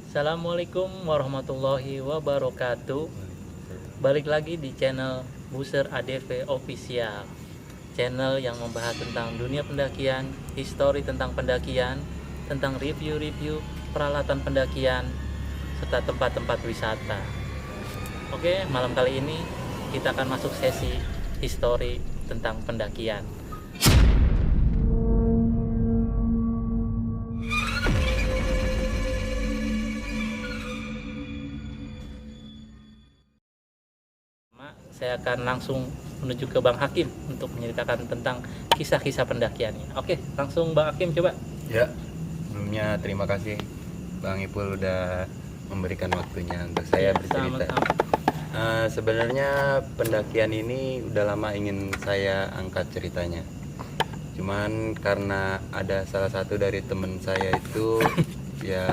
Assalamualaikum warahmatullahi wabarakatuh. Balik lagi di channel Buser ADV Official, channel yang membahas tentang dunia pendakian, histori tentang pendakian, tentang review-review peralatan pendakian, serta tempat-tempat wisata. Oke, malam kali ini kita akan masuk sesi histori tentang pendakian. Saya akan langsung menuju ke Bang Hakim untuk menceritakan tentang kisah-kisah pendakiannya. Oke, langsung Bang Hakim coba. Ya, sebelumnya terima kasih Bang Ipul udah memberikan waktunya untuk saya bercerita. Sebenarnya pendakian ini udah lama ingin saya angkat ceritanya. Cuman karena ada salah satu dari temen saya itu ya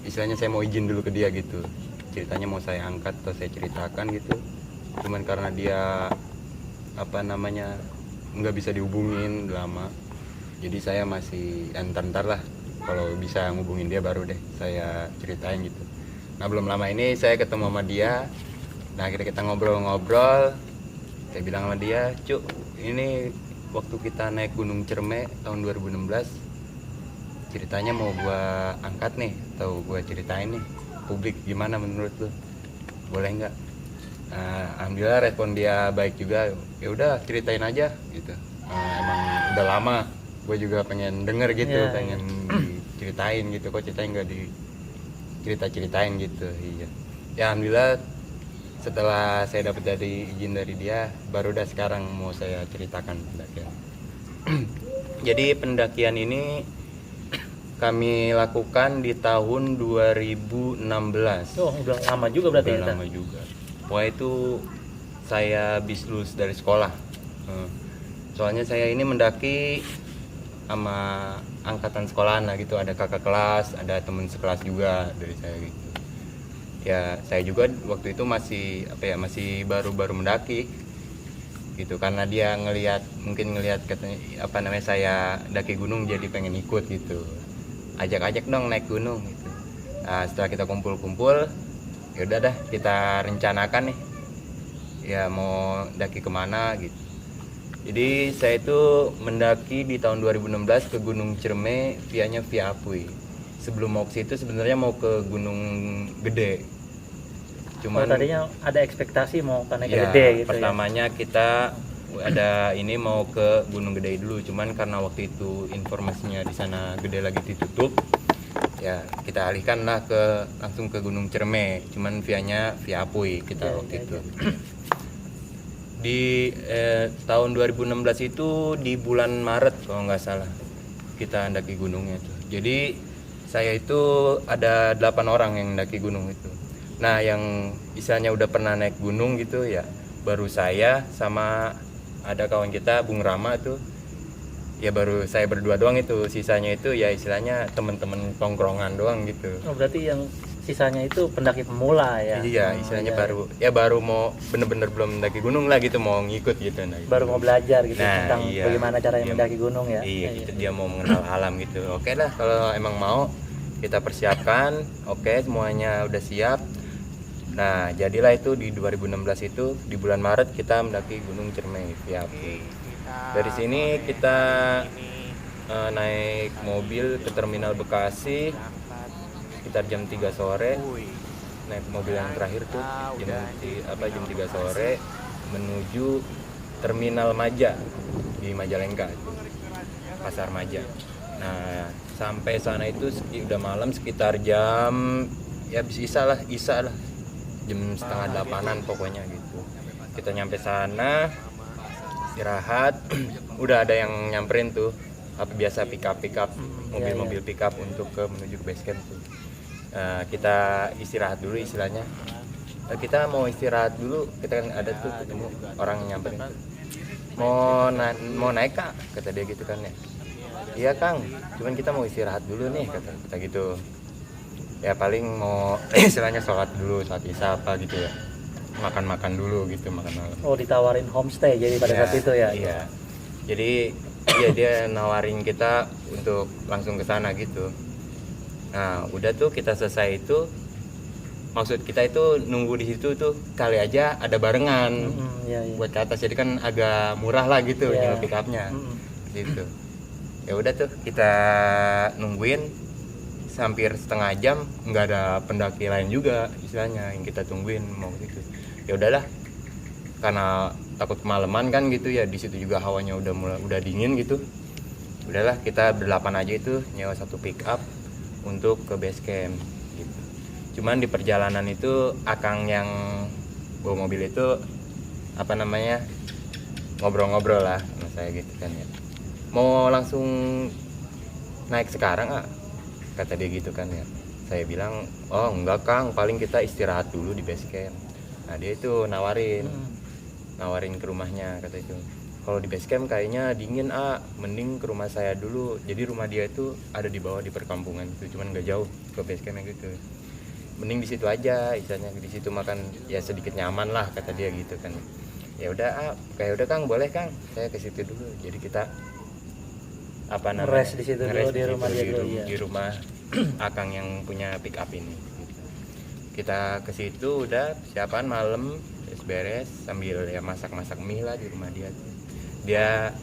istilahnya saya mau izin dulu ke dia gitu. Ceritanya mau saya angkat atau saya ceritakan gitu. Cuman karena dia nggak bisa dihubungin lama, jadi saya masih entar lah kalau bisa ngubungin dia baru deh saya ceritain gitu. Nah belum lama ini saya ketemu sama dia, nah akhirnya kita ngobrol-ngobrol. Saya bilang sama dia, Cuk, ini waktu kita naik Gunung Ciremai tahun 2016, ceritanya mau gua angkat nih atau gua ceritain nih publik, gimana menurut lu, boleh nggak? Alhamdulillah respon dia baik juga. Ya udah ceritain aja gitu. Emang udah lama gue juga pengen denger gitu, pengen diceritain gitu. Kok ceritain nggak diceritain gitu. Iya. Ya alhamdulillah setelah saya dapat dari izin dari dia, baru udah sekarang mau saya ceritakan pendakian. Jadi pendakian ini kami lakukan di tahun 2016. Oh, udah lama juga berarti. Udah lama juga. Wah itu saya habis lulus dari sekolah. Soalnya saya ini mendaki sama angkatan sekolahan lah gitu, ada kakak kelas, ada teman sekelas juga dari saya gitu. Ya saya juga waktu itu masih baru-baru mendaki gitu, karena dia mungkin ngelihat katanya saya daki gunung jadi pengen ikut gitu. Ajak dong naik gunung gitu. Nah, setelah kita kumpul-kumpul, ya udah dah kita rencanakan nih ya mau daki kemana gitu. Jadi saya itu mendaki di tahun 2016 ke Gunung Ciremai via Apuy. Sebelum mau ke situ sebenarnya mau ke Gunung Gede. Cuman tadinya ada ekspektasi mau ke naik ya, Gede gitu. pertamanya kita ada ini mau ke Gunung Gede dulu, cuman karena waktu itu informasinya di sana Gede lagi ditutup, ya kita alihkan lah langsung ke Gunung Ciremai, cuman via Apuy kita waktu itu. Di tahun 2016 itu di bulan Maret kalau nggak salah kita mendaki gunungnya itu. Jadi saya itu ada 8 orang yang mendaki gunung itu. Nah yang istilahnya udah pernah naik gunung gitu ya baru saya sama ada kawan kita Bung Rama tuh. Ya baru saya berdua doang itu, sisanya itu ya istilahnya teman-teman tongkrongan doang gitu. Oh, berarti yang sisanya itu pendaki pemula ya? Iya, istilahnya baru mau bener-bener belum mendaki gunung lah gitu, mau ngikut gitu. Baru mau belajar gitu tentang iya, bagaimana caranya mendaki gunung ya? Iya, gitu, dia mau mengenal alam gitu. Oke lah, kalau emang mau kita persiapkan, oke semuanya udah siap. Nah, jadilah itu di 2016 itu di bulan Maret kita mendaki Gunung Ciremai via Apuy. Dari sini kita naik mobil ke Terminal Bekasi sekitar jam 3 sore. Naik mobil yang terakhir tuh jam 3 sore menuju Terminal Maja di Majalengka itu, Pasar Maja. Nah, sampai sana itu udah malam sekitar jam ya habis Isya lah jam setengah 8-an pokoknya gitu. Kita nyampe sana istirahat, udah ada yang nyamperin tuh biasa pick up mobil pick up untuk menuju ke base camp tuh. Kita istirahat dulu istilahnya. Kita mau istirahat dulu, kita kan ada tuh ketemu orang yang nyamperin tuh. Mau naik Kak, kata dia gitu kan ya. Iya Kang, cuman kita mau istirahat dulu nih kata gitu. Ya paling mau istilahnya sholat isya apa gitu ya. Makan dulu gitu, makan malam. Oh, ditawarin homestay jadi pada saat itu ya? Iya. Jadi dia nawarin kita untuk langsung ke sana gitu. Nah udah tuh kita selesai itu, maksud kita itu nunggu di situ tuh kali aja ada barengan Iya. buat ke atas, jadi kan agak murah lah gitu Iya. nyewa pick upnya gitu. Ya udah tuh kita nungguin hampir setengah jam, nggak ada pendaki lain juga istilahnya yang kita tungguin mau gitu. Ya udahlah, karena takut kemalaman kan gitu ya, di situ juga hawanya udah dingin gitu. Udahlah kita berdelapan aja itu nyewa satu pick up untuk ke base camp gitu. Cuman di perjalanan itu Akang yang bawa mobil itu apa namanya, ngobrol-ngobrol lah sama saya gitu kan ya, mau langsung naik sekarang kata dia gitu kan ya. Saya bilang oh enggak Kang, paling kita istirahat dulu di base camp. Nah dia itu nawarin ke rumahnya, kata itu kalau di base camp kayaknya dingin mending ke rumah saya dulu. Jadi rumah dia itu ada di bawah di perkampungan itu, cuman nggak jauh ke base campnya gitu. Mending di situ aja, istilahnya di situ makan ya sedikit nyaman lah, kata dia gitu kan. Ya udah kayak udah Kang, boleh Kang, saya ke situ dulu. Jadi kita apa namanya, Ngeres di situ dulu di rumah dia dulu, iya. di rumah Akang yang punya pick up ini gitu. Kita ke situ udah siapan malam beres sambil ya masak mie lah di rumah dia. Dia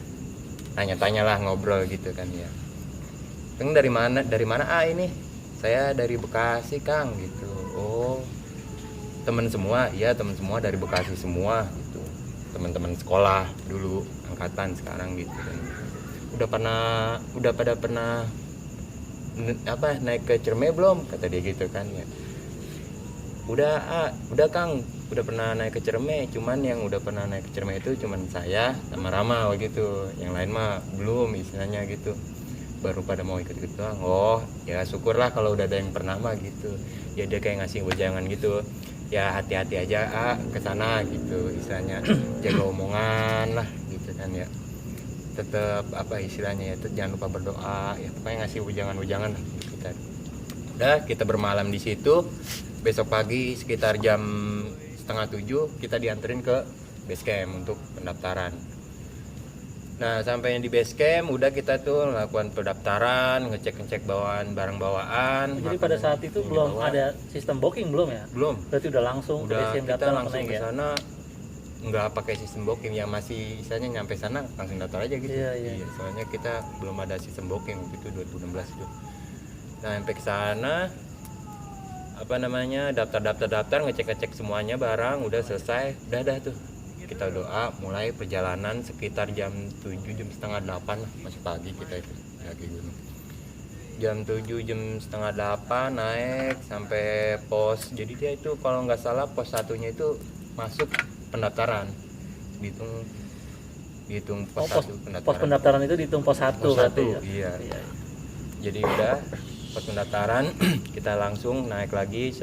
tanya-tanya lah, ngobrol gitu kan ya. Kang dari mana ini? Saya dari Bekasi Kang gitu. Oh temen semua? Iya temen semua dari Bekasi semua gitu. Teman-teman sekolah dulu, angkatan sekarang gitu kan. Udah pada pernah naik ke Ciremai belum, kata dia gitu kan ya. Udah Kang, udah pernah naik ke Ciremai, cuman yang udah pernah naik ke Ciremai itu cuman saya sama Rama gitu, yang lain mah belum istilahnya gitu, baru pada mau ikut-ikut doang. Oh ya syukurlah kalau udah ada yang pernah mah gitu. Ya dia kayak ngasih wejangan gitu, ya hati-hati aja ke sana gitu istilahnya, jaga omongan lah gitu kan ya, tetap apa istilahnya ya, jangan lupa berdoa ya, pokoknya ngasih wejangan gitu kan. Udah kita bermalam di situ. Besok pagi sekitar jam 6:30 kita dianterin ke base camp untuk pendaftaran. Nah sampai di base camp udah kita tuh melakukan pendaftaran, ngecek barang bawaan. Jadi pada saat itu belum ada sistem booking belum ya? Belum. Berarti udah langsung ke base camp, kita daftar langsung ke ya? sana, nggak pakai sistem booking ya, masih misalnya nyampe sana langsung daftar aja gitu. Iya. Soalnya kita belum ada sistem booking itu 2016 itu. Nah sampai ke sana apa namanya, daftar ngecek semuanya barang udah selesai, udah tuh kita doa, mulai perjalanan sekitar jam 7 jam setengah 8 lah, masih pagi kita itu kaki gunung. Jam 7 jam setengah 8 naik sampai pos, jadi dia itu kalau nggak salah pos satunya itu masuk pendaftaran, dihitung pos 1 pendaftaran. Pos pendaftaran itu dihitung pos 1 berarti ya? Iya. Jadi udah pos pendaftaran kita langsung naik lagi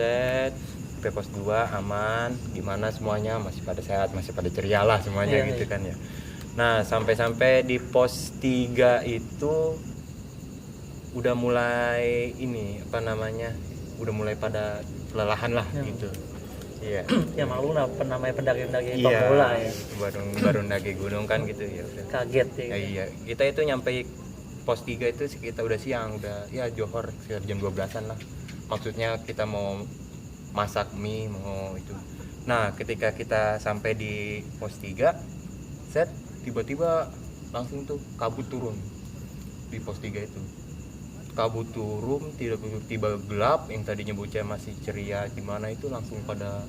ke pos 2 aman, gimana semuanya masih pada sehat, masih pada ceria lah semuanya gitu kan ya. Nah sampai di pos 3 itu udah mulai udah mulai pada kelelahan lah gitu. Iya. Ya maklum lah namanya pendaki pemula ya. Baru ndaki gunung kan gitu ya. Udah. Kaget ya. Iya. Kita itu nyampe pos 3 itu sekitar udah siang, udah ya johor sekitar jam 12-an lah. Maksudnya kita mau masak mie, mau itu. Nah, ketika kita sampai di pos 3, tiba-tiba langsung tuh kabut turun di pos 3 itu. Kabut turun, tiba-tiba gelap, yang tadinya bocah masih ceria gimana itu langsung pada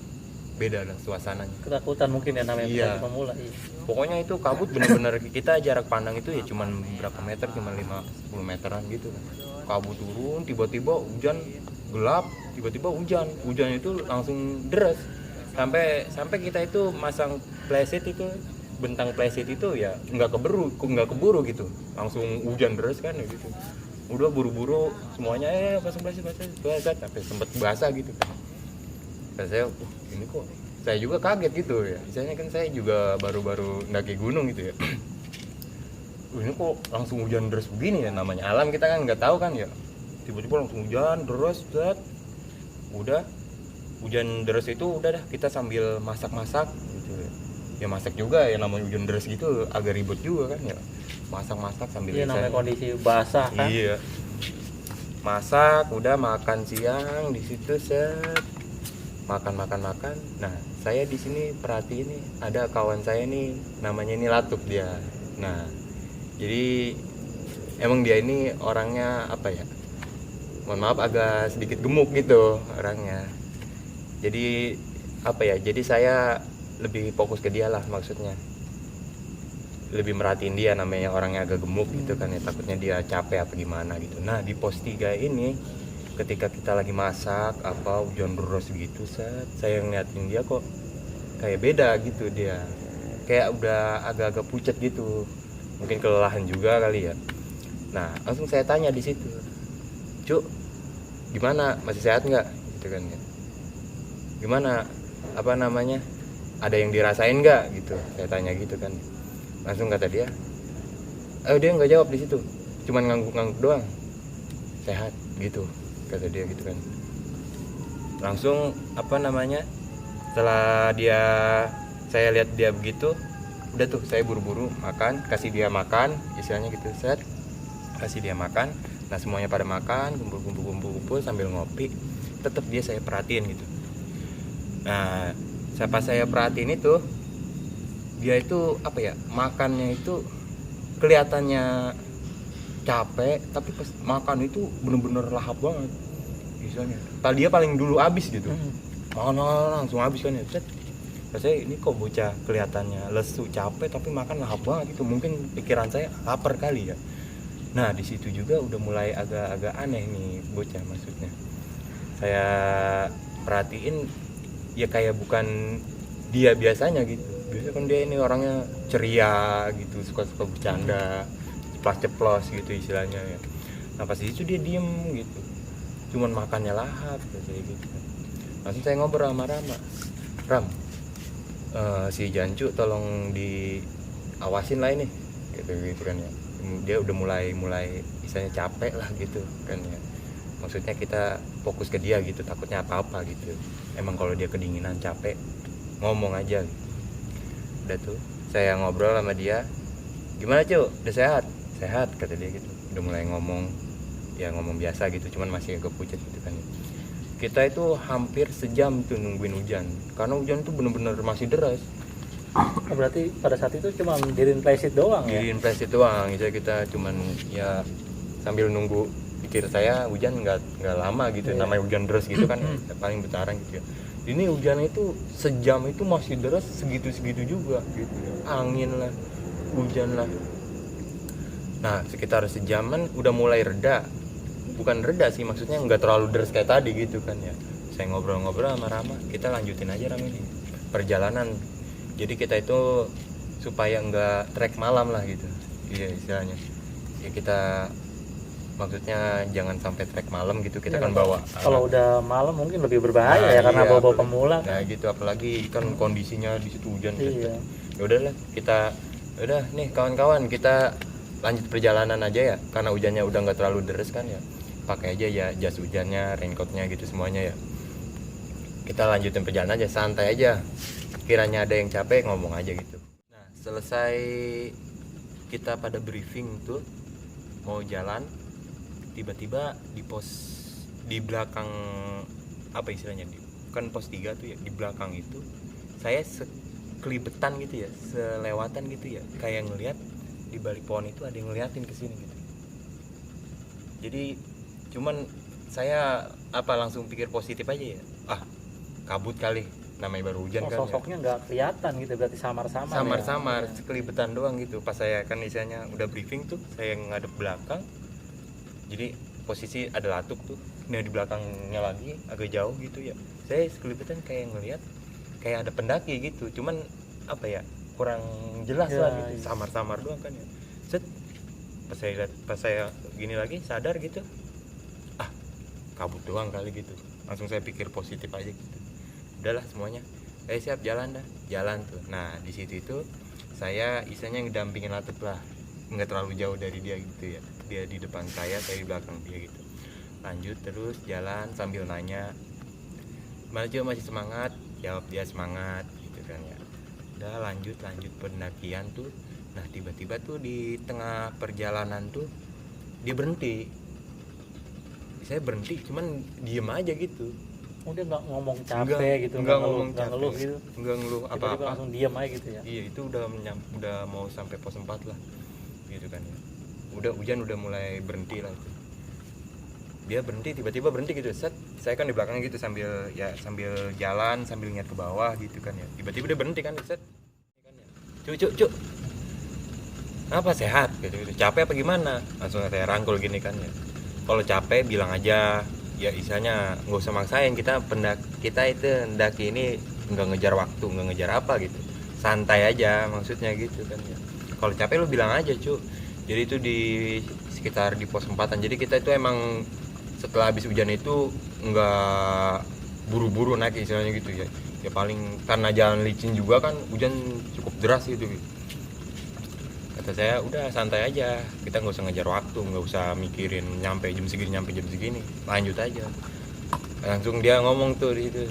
beda lah suasananya. Ketakutan mungkin ya namanya pendaki pemula. Iya. Pokoknya itu kabut benar-benar kita jarak pandang itu ya cuman berapa meter, cuma 5-10 meteran gitu kan. Kabut turun, tiba-tiba hujan, gelap, tiba-tiba hujan itu langsung deras. Sampai kita itu masang playset itu, bentang playset itu ya nggak keburu gitu. Langsung hujan deras kan gitu. Udah buru-buru semuanya pasang playset sampai sempat basah gitu kan. Saya ini kok saya juga kaget gitu ya, misalnya kan saya juga baru-baru ndaki gunung gitu ya. Ini kok langsung hujan deras begini ya, namanya alam kita kan nggak tahu kan ya, tiba-tiba langsung hujan deras. Udah hujan deras itu udah dah kita sambil masak gitu ya, masak juga ya, namanya hujan deras gitu agak ribet juga kan ya, masak sambil namanya kondisi basah kan. Iya. masak, udah makan siang di situ, set makan. Nah, saya di sini perhatiin nih, ada kawan saya nih, namanya ini Latuk dia. Nah, jadi emang dia ini orangnya apa ya, mohon maaf agak sedikit gemuk gitu orangnya. Jadi apa ya, jadi saya lebih fokus ke dia lah, maksudnya lebih merhatiin dia, namanya orangnya agak gemuk gitu kan ya, takutnya dia capek apa gimana gitu. Nah, di pos 3 ini ketika kita lagi masak apa hujan deras gitu, set saya ngeliatin dia kok kayak beda gitu, dia kayak udah agak-agak pucat gitu, mungkin kelelahan juga kali ya. Nah, langsung saya tanya di situ, "Cuk, gimana, masih sehat nggak?" gitu kan ya. "Gimana, apa namanya, ada yang dirasain nggak?" gitu saya tanya gitu kan. Langsung kata dia, dia nggak jawab di situ, cuman ngangguk-ngangguk doang. "Sehat," gitu kata dia gitu kan. Langsung apa namanya, setelah saya lihat dia begitu, udah tuh saya buru-buru makan, kasih dia makan, istilahnya gitu, set kasih dia makan. Nah, semuanya pada makan, kumpul sambil ngopi. Tetap dia saya perhatiin gitu. Nah, siapa saya perhatiin itu, dia itu apa ya, makannya itu kelihatannya capek, tapi pas makan itu bener-bener lahap banget misalnya. Dia paling dulu habis gitu, makan langsung habis kan ya. Pas saya, ini kok bocah kelihatannya lesu, capek, tapi makan lahap banget gitu. Mungkin pikiran saya lapar kali ya. Nah, di situ juga udah mulai agak aneh nih bocah, maksudnya saya perhatiin ya kayak bukan dia biasanya gitu. Biasanya kan dia ini orangnya ceria gitu, suka bercanda, ceplos gitu istilahnya ya. Nah, pas itu dia diem gitu, cuman makannya lahap kayak gitu. Langsung saya ngobrol sama Ram, si Jancu tolong diawasin lah ini gitu kan ya. Dia udah mulai istilahnya capek lah gitu kan ya. Maksudnya kita fokus ke dia gitu, takutnya apa-apa gitu. Emang kalau dia kedinginan capek, ngomong aja gitu. Udah tuh saya ngobrol sama dia, "Gimana Cuk, udah sehat?" kata dia gitu. Udah mulai ngomong biasa gitu, cuman masih agak pucat gitu kan. Kita itu hampir sejam tuh nungguin hujan, karena hujan tuh bener-bener masih deras. Berarti pada saat itu cuma dirin playset doang ya? Dirin plastik doang, jadi kita cuman ya sambil nunggu. Pikir saya hujan nggak lama gitu, namanya hujan deras gitu kan, paling bentaran gitu ya. Ini hujan itu sejam itu masih deras, segitu juga gitu, angin lah, hujan lah. Nah, sekitar sejaman udah mulai reda, bukan reda sih, maksudnya nggak terlalu deras kayak tadi gitu kan ya. Saya ngobrol-ngobrol sama Rama, kita lanjutin aja Rama ini perjalanan. Jadi kita itu supaya nggak trek malam lah gitu, iya istilahnya ya. Kita maksudnya jangan sampai trek malam gitu, kita kan bawa kalau udah malam mungkin lebih berbahaya ya, karena bawa pemula nah gitu, apalagi kan kondisinya di situ hujan. Iya. Ya udahlah, udah nih kawan-kawan, kita lanjut perjalanan aja ya, karena hujannya udah nggak terlalu deras kan ya. Pakai aja ya jas hujannya, raincoatnya gitu semuanya ya. Kita lanjutin perjalanan aja, santai aja, kiranya ada yang capek ngomong aja gitu. Nah, selesai kita pada briefing tuh mau jalan, tiba-tiba di belakang apa istilahnya, kan pos 3 tuh ya, di belakang itu saya sekelibetan gitu ya, selewatan gitu ya, kayak ngelihat di balik pohon itu ada yang ngeliatin ke sini gitu. Jadi cuman saya langsung pikir positif aja ya, kabut kali, namanya baru hujan kan. Sosoknya nggak kelihatan gitu, berarti samar-samar ya? Sekelibetan doang gitu. Pas saya kan istilahnya udah briefing tuh, saya ngadep belakang, jadi posisi ada Latuk tuh, nah di belakangnya lagi agak jauh gitu ya. Saya sekelibetan kayak ngelihat kayak ada pendaki gitu, cuman apa ya, kurang jelas lah gitu, samar-samar doang kan ya. Set, pas saya gini lagi sadar gitu, kabut doang kali gitu. Langsung saya pikir positif aja gitu. Udahlah semuanya, siap jalan tuh. Nah, di situ itu saya istilahnya ngedampingin Latuk lah, nggak terlalu jauh dari dia gitu ya. Dia di depan saya di belakang dia gitu. Lanjut terus jalan sambil nanya, "Gimana Cuk, masih semangat?" Jawab dia semangat gitu kan ya. Udah lanjut pendakian tuh. Nah, tiba-tiba tuh di tengah perjalanan tuh dia berhenti. saya berhenti cuman diem aja gitu. Udah nggak ngomong capek gitu, nggak ngomong nggak ngeluh gitu, nggak ngeluh tiba-tiba apa-apa, langsung diam aja gitu ya. iya itu udah mau sampai pos 4 lah gitu kan ya, udah hujan udah mulai berhenti lah itu. Dia berhenti, tiba-tiba berhenti gitu, set. Saya kan di belakang gitu sambil jalan sambil lihat ke bawah gitu kan ya, tiba-tiba dia berhenti kan, set. Cuk apa sehat gitu, capek apa gimana, langsung saya rangkul gini kan ya, kalau capek bilang aja ya, istilahnya nggak usah maksain, kita itu mendaki ini nggak ngejar waktu, nggak ngejar apa gitu, santai aja maksudnya gitu kan ya. Kalau capek lu bilang aja cu. Jadi itu di sekitar di pos 4-an, jadi kita itu emang setelah habis hujan itu nggak buru-buru naik istilahnya gitu ya, ya paling karena jalan licin juga kan, hujan cukup deras gitu. Kata saya udah santai aja, kita nggak usah ngejar waktu, nggak usah mikirin nyampe jam segini, lanjut aja. Langsung dia ngomong tuh di itu,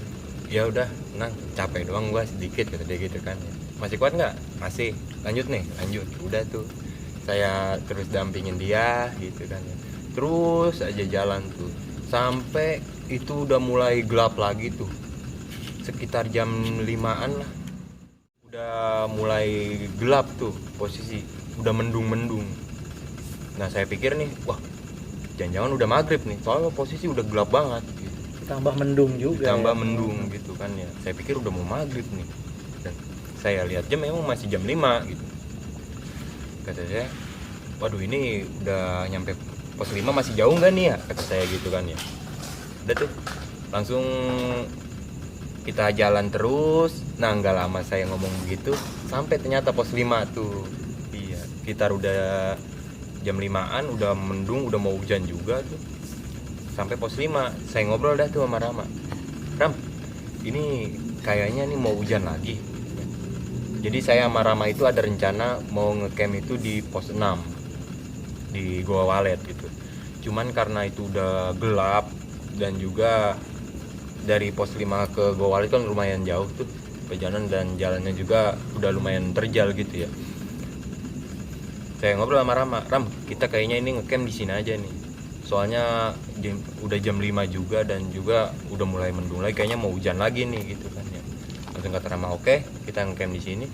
ya udah tenang, capek doang gua sedikit, kata dia gitu kan. Masih kuat nggak? Masih. Lanjut. Udah tuh saya terus dampingin dia gitu kan ya, terus aja jalan tuh sampai itu udah mulai gelap lagi tuh, sekitar jam 5-an lah udah mulai gelap tuh, posisi udah mendung. Nah saya pikir nih, wah jangan-jangan udah maghrib nih, soalnya posisi udah gelap banget gitu. Ditambah mendung juga Ditambah ya. mendung gitu kan ya, saya pikir udah mau maghrib nih, dan saya lihat jam memang masih jam 5 gitu. Kata saya, waduh ini udah nyampe pos 5 masih jauh nggak nih ya, kata saya gitu kan ya. Udah tuh langsung kita jalan terus. Nah nggak lama saya ngomong begitu, sampai ternyata pos 5 tuh. Iya, sekitar udah jam 5-an, udah mendung, udah mau hujan juga tuh. Sampai pos 5, saya ngobrol dah tuh sama Rama. Ram, ini kayaknya nih mau hujan lagi. Jadi saya sama Rama itu ada rencana mau ngecamp itu di pos 6 di Goa Walet gitu. Cuman karena itu udah gelap dan juga dari pos 5 ke Goa Walet kan lumayan jauh tuh perjalanan, dan jalannya juga udah lumayan terjal gitu ya. Saya ngobrol sama Rama, Ram, kita kayaknya ini ngecamp di sini aja nih. Soalnya udah jam 5 juga dan juga udah mulai mendung lagi, kayaknya mau hujan lagi nih gitu kan ya. Langsung kata Rama, oke, kita ngecamp di sini.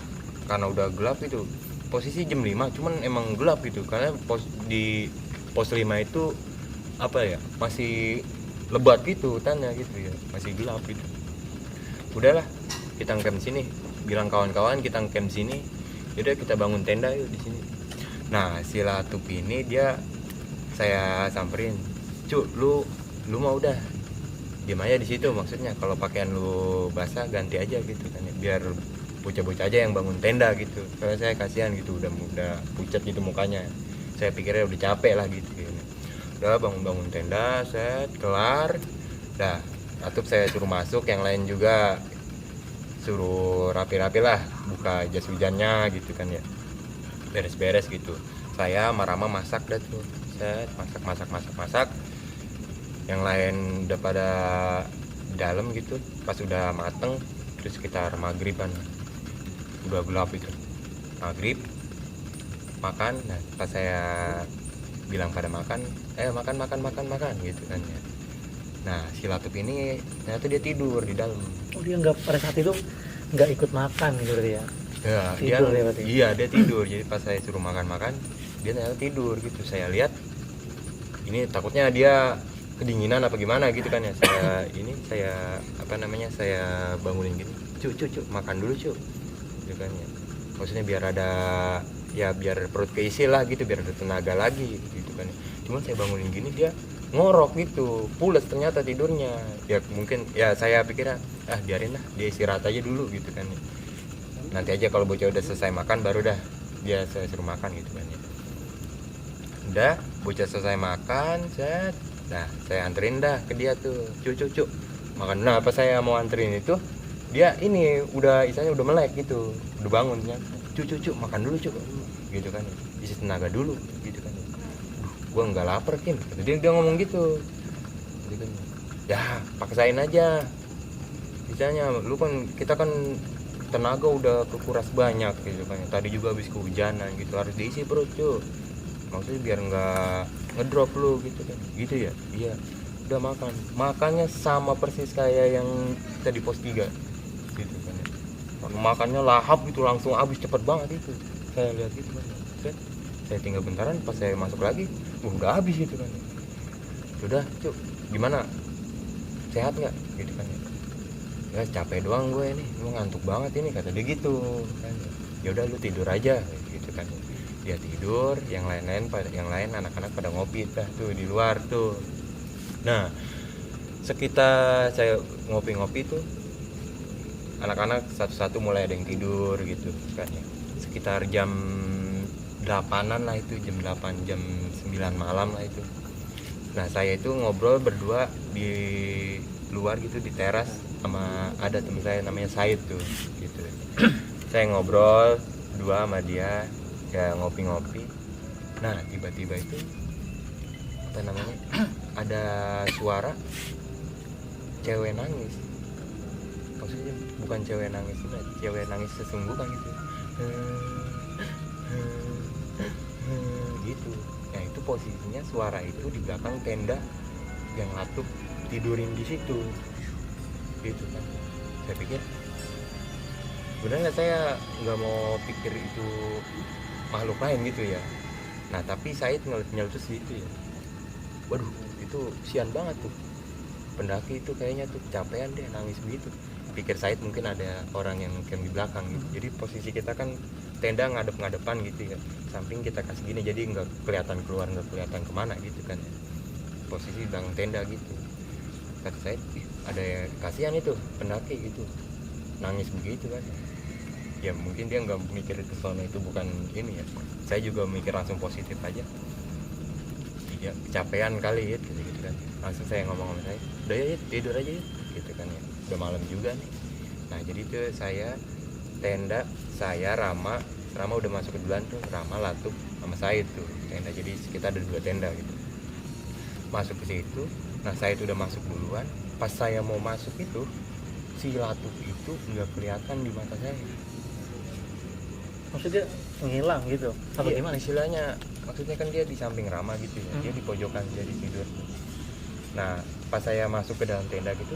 Karena udah gelap itu. Posisi jam 5, cuman emang gelap gitu karena di pos 5 itu apa ya? Masih lebat gitu hutannya gitu ya, masih gelap gitu. Udahlah, kita ngecamp sini, bilang kawan-kawan kita ngecamp sini, yaudah kita bangun tenda yuk di sini. Nah si Latup ini dia, saya samperin, cu lu mau udah diam aja di situ, maksudnya kalau pakaian lu basah ganti aja gitu kan ya, biar bocah-bocah aja yang bangun tenda gitu, karena saya kasihan gitu, udah pucat gitu mukanya, saya pikirnya udah capek lah gitu ya. Udah bangun tenda, set kelar, dah Latup saya suruh masuk, yang lain juga suruh rapi-rapi lah, buka jas hujannya gitu kan ya, beres-beres gitu. Saya sama Rama masak dah tuh, set masak, yang lain udah pada dalam gitu. Pas udah mateng, terus sekitar maghriban, udah gelap itu, maghrib makan. Nah pas saya bilang pada makan makan gitu kan ya. Nah si Latup ini ternyata dia tidur di dalam. Oh dia nggak, pada saat itu nggak ikut makan gitu ya? Ya, Tidur dia, ya berarti? iya dia tidur. Jadi pas saya suruh makan dia ternyata tidur gitu. Saya lihat ini takutnya dia kedinginan apa gimana gitu kan ya. Saya bangunin gini, cuk makan dulu cuk gitu kan ya, maksudnya biar ada ya, biar perut keisi lah gitu, biar ada tenaga lagi gitu kan ya. Cuman saya bangunin gini dia ngorok gitu, pules ternyata tidurnya ya. Mungkin ya saya pikirnya biarin lah dia istirahat aja dulu gitu kan ya. Nanti aja kalau bocah udah selesai makan baru dah saya suruh makan gitu kan ya. Udah bocah selesai makan, set. Nah saya anterin dah ke dia tuh, cuk makan. Nah pas saya mau anterin itu, dia ini udah istilahnya udah melek gitu, udah bangun ya. Cuk makan dulu cuk gitu kan, isi tenaga dulu gitu kan. Gua nggak lapar Kim, dia ngomong gitu kan. Ya paksain aja, misalnya lu kan, kita kan tenaga udah kekuras banyak gitu kan, tadi juga habis kehujanan gitu, harus diisi perut cuy, maksudnya biar nggak ngedrop lu gitu kan, gitu ya. Iya udah makannya sama persis kayak yang tadi pos 3 gitu kan ya. Makannya lahap gitu, langsung habis cepet banget itu. Saya lihat gitu kan. Saya tinggal bentaran, pas saya masuk lagi udah habis gitu kan. Sudah cuk, gimana, sehat nggak gitu kan ya, capek doang gue ini, gue ngantuk banget ini, kata dia gitu kan. Ya udah lu tidur aja gitu kan. Dia tidur, yang lain anak-anak pada ngopi dah tuh di luar tuh. Nah, sekitar saya ngopi-ngopi tuh, anak-anak satu-satu mulai ada yang tidur gitu kan ya. Sekitar jam 8-an lah itu, jam 8, jam 9 malam lah itu. Nah, saya itu ngobrol berdua di luar gitu di teras sama ada teman saya namanya Said tuh gitu. Saya ngobrol berdua sama dia, ya ngopi-ngopi. Nah, tiba-tiba itu apa namanya? Ada suara cewek nangis. Maksudnya bukan cewek nangis ini, cewek nangis sesungguhnya gitu. Gitu. Nah, itu posisinya suara itu di belakang tenda yang Latuk tidurin di situ. Gitu kan. Saya pikir sebenarnya saya nggak mau pikir itu makhluk lain gitu ya. Nah, tapi Said nyeletus itu ya. Waduh, itu sian banget tuh. Pendaki itu kayaknya tuh capean deh nangis begitu. Pikir Said mungkin ada orang yang mungkin di belakang gitu. Jadi posisi kita kan tenda ngadep-ngadepan gitu ya. Samping kita kasih gini jadi nggak kelihatan keluar, nggak kelihatan kemana gitu kan ya. Posisi belakang tenda gitu. Kata Said, ada yang kasihan itu pendaki gitu. Nangis begitu kan. Ya mungkin dia nggak mikir itu soalnya itu bukan ini ya. Saya juga mikir langsung positif aja. Ya kecapean kali gitu kan. Langsung saya ngomong sama saya, udah ya tidur aja ya gitu kan ya. Udah malam juga nih. Nah, jadi itu saya tenda, saya Rama udah masuk ke duluan tuh, Rama, Latuk sama Said tuh tenda. Jadi kita ada 2 tenda gitu. Masuk ke situ. Nah, Said udah masuk duluan. Pas saya mau masuk itu, si Latuk itu nggak kelihatan di mata saya. Maksudnya menghilang gitu apa Iya, gimana? istilahnya maksudnya kan dia di samping Rama gitu ya. Dia di pojokan, dia di tidur. Nah, pas saya masuk ke dalam tenda gitu,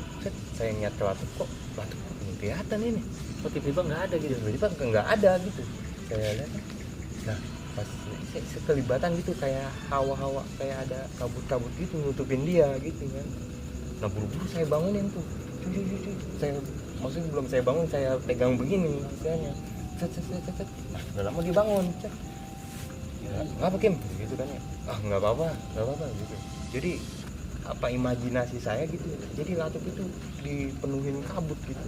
saya ngeliat ke Latuk, kok Latuk belum kelihatan ini. Oh, tiba-tiba nggak ada gitu. Tiba-tiba nggak ada gitu. Saya lihat, nah pas saya sekelibatan gitu kayak hawa-hawa, kayak ada kabut-kabut gitu nutupin dia gitu kan. Nah, buru-buru saya bangunin tuh. Cuy. Saya maksudnya belum saya bangun, saya pegang begini istilahnya. Cet. Nah, udah lama dibangun. Cet. Ya, ngapa Kim? Gitu kan ya. Ah, nggak apa-apa gitu. Jadi apa imajinasi saya gitu. Jadi Latuk itu dipenuhin kabut gitu.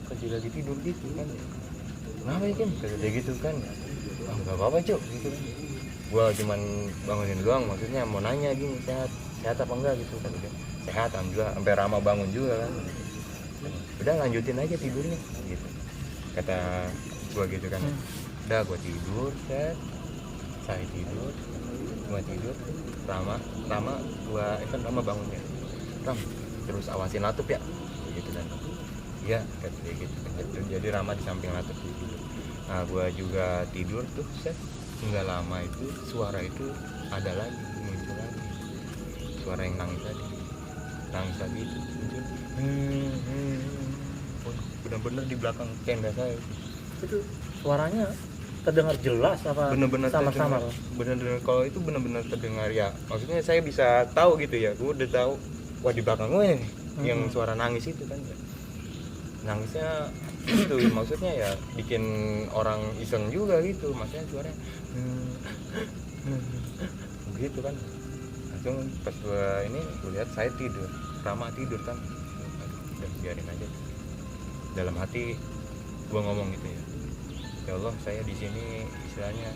Pas dia lagi tidur gitu kan. Kenapa ya Kim? Kata dia gitu kan. Ah, nggak apa-apa Cuk gitu kan. Gua cuman bangunin doang, maksudnya mau nanya gini, sehat apa enggak gitu kan dia. Sehat alhamdulillah, sampai Rama bangun juga kan. Udah lanjutin aja tidurnya gitu. Kata gua gitu kan. Udah gua tidur, saya tidur, gua tidur, Rama gua kan Rama bangun ya. Ram, terus awasin Latuk ya. Gitu kan. Iya, kata dia gitu. Jadi Rama di samping Latuk gitu. Nah, gua juga tidur tuh, nggak lama itu suara itu ada lagi, muncul lagi. Suara yang nangis tadi itu muncul. Oh, benar-benar di belakang tenda saya. Itu suaranya terdengar jelas apa Benar-benar sama-sama? Benar-benar kalau itu benar-benar terdengar ya. Maksudnya saya bisa tahu gitu ya. Gue udah tahu, wah di belakang gue nih yang suara nangis itu kan. Nangisnya itu maksudnya ya bikin orang iseng juga gitu, maksudnya suaranya gitu kan. Langsung pas gua lihat saya tidur, Rama tidur kan. Udah biarin aja. Dalam hati gua ngomong gitu ya, ya Allah, saya di sini istilahnya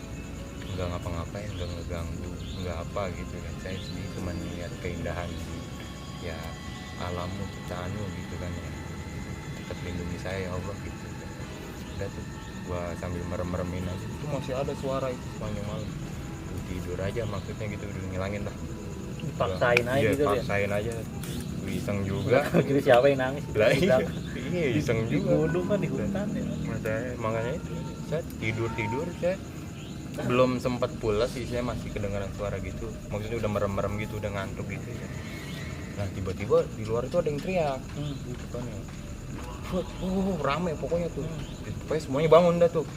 nggak ngapa-ngapain, nggak ngeganggu, nggak apa gitu kan. Saya sendiri cuma melihat keindahan ya alammu ciptaanmu gitu kan ya. Tetap lindungi saya ya Allah gitu. Udah tuh gua sambil merem-meremin aja, itu masih ada suara itu sepanjang malam. Gua tidur aja maksudnya gitu, udah ngilangin lah. Dipaksain aja Iya, gitu ya. paksain aja. Gua iseng juga. Gitu siapa yang nangis? Lah iya, iseng Di juga. gunung kan, di hutan ya. Makanya itu saya tidur saya belum sempat pulas sih, saya masih kedengaran suara gitu. Maksudnya udah merem-merem gitu, udah ngantuk gitu ya. Nah tiba-tiba di luar itu ada yang teriak gitu kan ya. Rame pokoknya tuh. Pokoknya semuanya bangun dah tuh.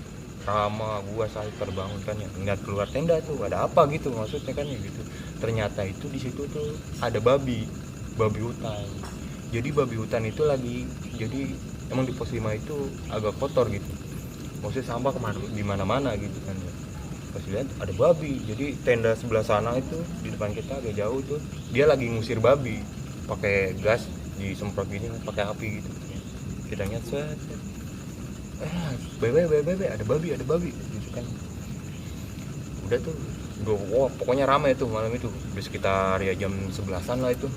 Rama, gua, saya terbangun kan ya. Ngeliat keluar tenda tuh, ada apa gitu maksudnya kan ya gitu. Ternyata itu di situ tuh ada babi hutan. Jadi babi hutan itu lagi, jadi emang di pos 5 itu agak kotor gitu. Maksudnya sampah di mana-mana gitu kan ya. Pas lihat ada babi. Jadi tenda sebelah sana itu di depan kita agak jauh tuh, dia lagi ngusir babi pakai gas disemprot gini, pakai api gitu. Kita lihat set. Bebe, ada babi gitu kan. Udah tuh, pokoknya ramai tuh malam itu. Udah sekitar ya jam 11-an lah itu.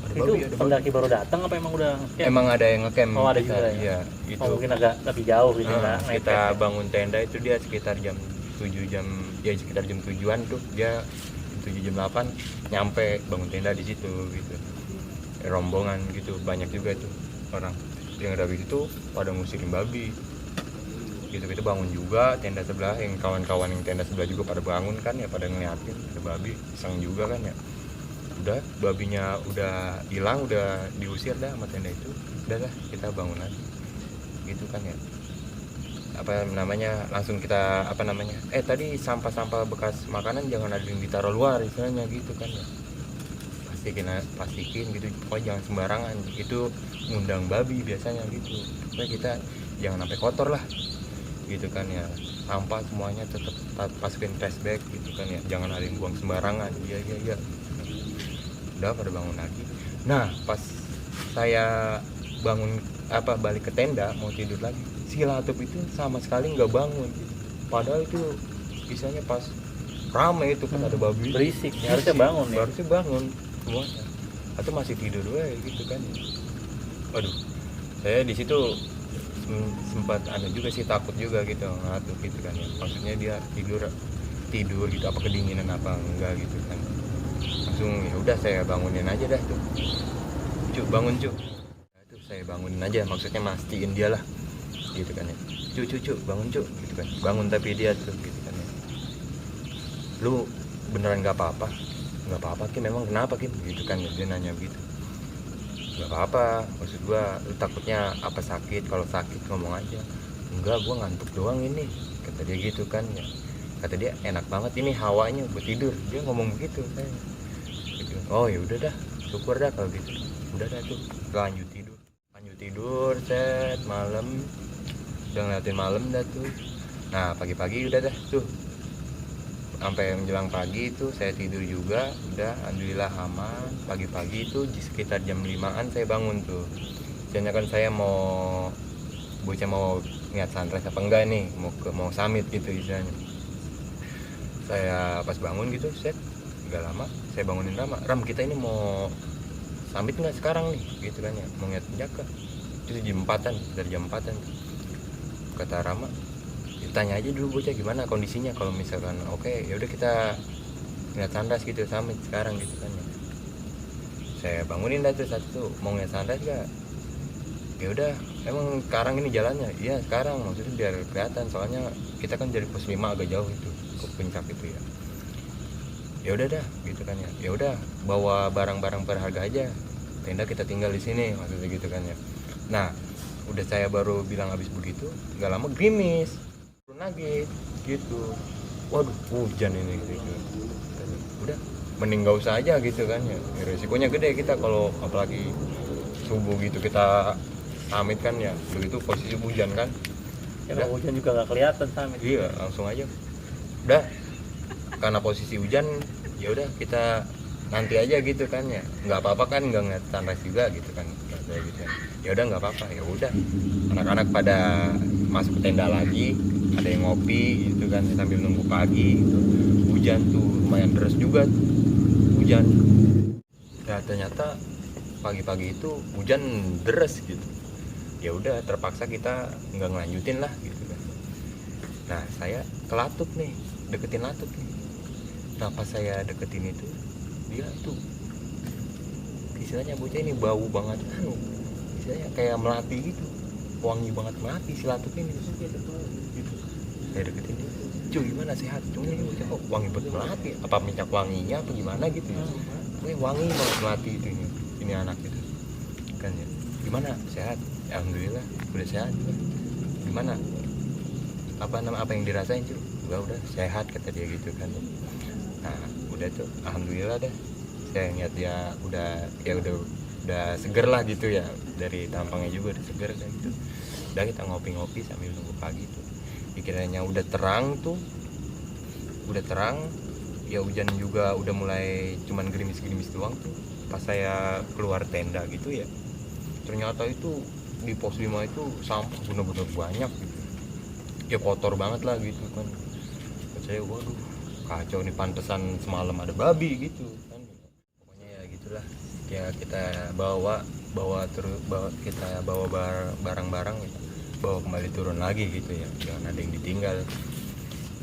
Ada babi, itu pendaki baru datang apa emang udah ngecamp? Emang ada yang ngecamp. Oh ada kita, juga ya? Iya, itu. Oh, mungkin agak lebih jauh gitu kan. Kita bangun tenda itu dia sekitar jam 7 ya sekitar jam 7-an tuh. Dia 7 jam 8 nyampe bangun tenda di situ gitu. Rombongan gitu, banyak juga tuh orang. Yang dari itu pada ngusirin babi. Gitu kita bangun juga tenda sebelah, yang kawan-kawan yang tenda sebelah juga pada bangun kan ya, pada ngeliatin ada babi, iseng juga kan ya. Udah babinya udah hilang, udah diusir dah sama tenda itu. Udah lah kita bangun lagi gitu kan ya. Apa namanya, langsung kita apa namanya, tadi sampah-sampah bekas makanan jangan ada yang ditaruh luar istilahnya gitu kan ya. Pastikin gitu, pokoknya jangan sembarangan, itu ngundang babi biasanya gitu. Pokoknya kita jangan sampai kotor lah gitu kan ya. Sampah semuanya tetap masukin trash bag gitu kan ya, jangan ada yang buang sembarangan. Iya. Udah pada bangun lagi. Nah pas saya bangun balik ke tenda mau tidur lagi, si Latup itu sama sekali nggak bangun gitu. Padahal itu misalnya pas rame itu kan ada babi berisik ya, harusnya bangun ya. Harusnya bangun semuanya, atau masih tidur gitu kan. Waduh, saya di situ sempat ada juga sih, takut juga gitu Latup gitu kan ya. Maksudnya dia tidur gitu, apa kedinginan apa enggak gitu kan. Langsung ya udah saya bangunin aja dah tuh, bangun Cuk. Nah, itu saya bangunin aja, maksudnya mastiin dia lah gitu kan ya. Cuk bangun Cuk gitu kan. Bangun tapi dia tuh gitu kan ya. Lu beneran nggak apa-apa Kim, memang kenapa Kim gitu kan, dia nanya gitu. Nggak apa-apa, maksud gua lu takutnya apa sakit, kalau sakit ngomong aja. Enggak, gua ngantuk doang ini, kata dia gitu kan ya. Kata dia enak banget ini hawanya buat tidur, dia ngomong begitu saya gitu. Oh ya udah dah, syukur dah kalau gitu. Udah dah tuh lanjut tidur set malam, udah ngeliatin malam dah tuh. Nah pagi-pagi udah dah tuh, sampai menjelang pagi itu saya tidur juga, udah alhamdulillah aman. Pagi-pagi itu di sekitar jam 5-an saya bangun tuh. Soalnya kan saya mau lihat sunrise apa enggak nih, mau summit gitu istilahnya. Saya pas bangun gitu set, enggak lama saya bangunin Ram kita ini mau summit nggak sekarang nih gitu kan ya, mau lihat penjaka. Itu jam 4-an, dari jam 4-an kata Rama, tanya aja dulu bocah gimana kondisinya, kalau misalkan oke, ya udah kita lihat sunrise gitu summit sekarang gitu kan ya. Saya bangunin dah tuh satu, mau lihat sunrise gak? Ya udah, emang sekarang ini jalannya? Iya sekarang, maksudnya biar kelihatan, soalnya kita kan dari pos 5 agak jauh itu ke puncak itu ya. Ya udah dah gitu kan ya. Ya udah, bawa barang-barang berharga aja, tenda kita tinggal di sini maksudnya gitu kan ya. Nah udah saya baru bilang habis begitu, nggak lama gerimis lagi gitu. Waduh hujan ini gitu. Udah mending nggak usah aja gitu kan ya, resikonya gede kita kalau apalagi subuh gitu kita summit kan ya, begitu posisi hujan kan ya, hujan juga nggak kelihatan summit. Iya langsung aja udah, karena posisi hujan ya udah kita nanti aja gitu kan ya, nggak apa-apa kan, nggak ngeliat sunrise juga gitu kan gitu. Ya udah nggak apa-apa, ya udah anak-anak pada masuk ke tenda lagi, ada yang ngopi gitu kan sambil nunggu pagi gitu. Hujan tuh lumayan deras juga hujan ya, ternyata pagi-pagi itu hujan deras gitu. Ya udah terpaksa kita nggak ngelanjutin lah gitu kan. Nah saya ke Latup nih, deketin Latup nih. Nah pas saya deketin itu, dia tuh istilahnya bocah ini bau banget istilahnya kayak melati gitu, wangi banget melati si Latup ini gitu. Saya deketin dia, cuy gimana sehat, cuma ini kok wangi banget melati, apa minyak wanginya apa gimana gitu ya, wangi banget melati itu ini anak gitu kan ya. Gimana sehat? Alhamdulillah udah sehat. Gimana apa yang dirasain cuy? Udah sehat kata dia gitu kan. Nah udah tuh alhamdulillah deh, saya lihat dia udah seger lah gitu ya, dari tampangnya juga udah seger kan gitu. Udah kita ngopi-ngopi sambil nunggu pagi tuh. Pikirannya udah terang ya, hujan juga udah mulai cuman gerimis-gerimis doang tuh. Pas saya keluar tenda gitu ya, ternyata itu di pos 5 itu sampah bener-bener banyak gitu ya, kotor banget lah gitu kan. Saya waduh kacau nih, pantesan semalam ada babi gitu kan. Pokoknya ya gitulah ya, kita bawa barang-barang gitu, bawa kembali turun lagi gitu ya, jangan ada yang ditinggal.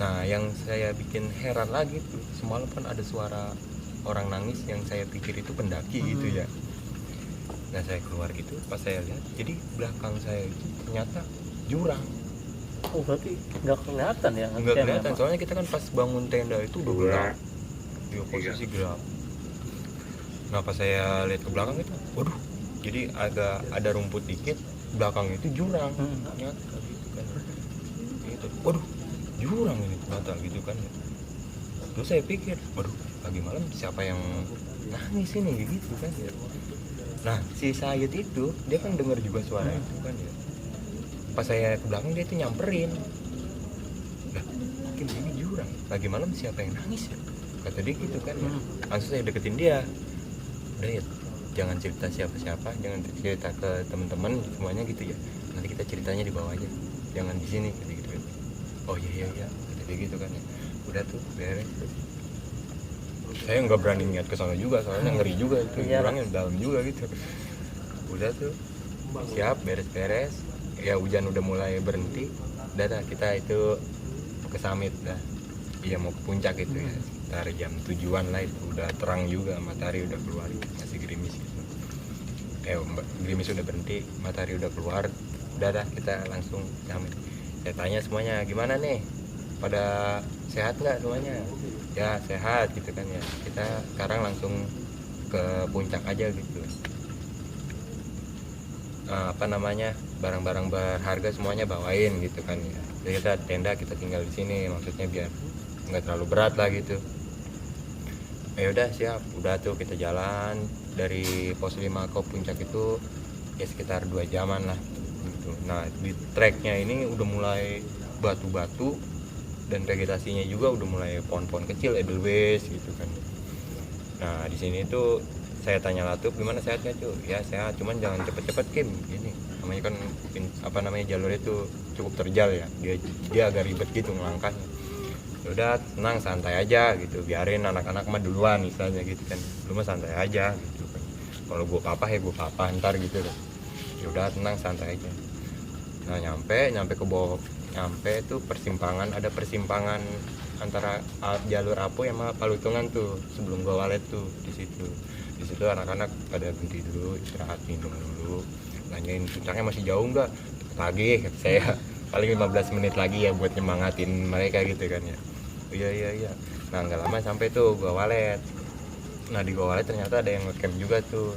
Nah yang saya bikin heran lagi tuh, semalam kan ada suara orang nangis yang saya pikir itu pendaki gitu ya. Nah saya keluar gitu, pas saya lihat jadi belakang saya itu ternyata jurang. Oh berarti nggak kelihatan ya? Nggak kelihatan, soalnya kita kan pas bangun tenda itu udah gelap, di posisi gelap. Nah pas saya lihat ke belakang itu, waduh, jadi agak ada rumput dikit, belakang itu jurang. Ternyata gitu kan. Gitu. Waduh, jurang ini ternyata gitu kan. Terus saya pikir, waduh, pagi malam siapa yang nangis ini gitu kan ya. Nah si Sayed itu dia kan dengar juga suara itu kan ya. Pas saya ke belakang dia tuh nyamperin, lah mungkin ini jurang, pagi malam siapa yang nangis ya, kata dia gitu kan ya. Langsung saya deketin dia, udah ya jangan cerita siapa-siapa, jangan cerita ke teman-teman semuanya gitu ya, nanti kita ceritanya di bawah aja, jangan di sini gitu kan. Oh iya kata dia gitu kan ya. Udah tuh beres tuh. Saya nggak berani niat ke sana juga, soalnya ngeri juga itu, jurangnya dalam juga gitu. Udah tuh siap beres-beres ya, hujan udah mulai berhenti. Udah kita itu ke summit dah, iya mau ke puncak itu ya, sekitar jam 7-an lah itu, udah terang juga, matahari udah keluar, masih gerimis gitu. Gerimis udah berhenti, matahari udah keluar. Udah kita langsung summit. Saya tanya semuanya, gimana nih, pada sehat nggak semuanya? Ya sehat gitu kan ya. Kita sekarang langsung ke puncak aja gitu. Barang-barang berharga semuanya bawain gitu kan ya. Jadi kita tenda kita tinggal di sini, maksudnya biar nggak terlalu berat lah gitu. Ya udah siap, udah tuh kita jalan dari pos 5 ke puncak itu ya sekitar 2 jaman lah gitu. Nah di treknya ini udah mulai batu-batu dan vegetasinya juga udah mulai pohon-pohon kecil edelweiss gitu kan. Nah di sini tuh saya tanya Latuf, gimana sehatnya cuy? Ya sehat, cuman jangan cepet-cepet Kim, ini namanya kan jalur itu cukup terjal ya, dia agak ribet gitu ngelangkahnya. Udah tenang santai aja gitu, biarin anak-anak mah duluan misalnya gitu kan, lu mah santai aja gitu kan, kalau gue papa ya gue papa ntar gitu kan. Ya udah tenang santai aja. Nah nyampe ke bawah, nyampe tuh ada persimpangan antara jalur Apo sama Palutungan tuh, sebelum gua walet tuh di situ anak-anak pada berhenti dulu, istirahat minum dulu, nanyain puncaknya masih jauh nggak, pagi saya paling 15 menit lagi ya buat nyemangatin mereka gitu kan ya. Iya. Nah nggak lama sampai tuh gua walet. Nah di gua walet ternyata ada yang ngecamp juga tuh,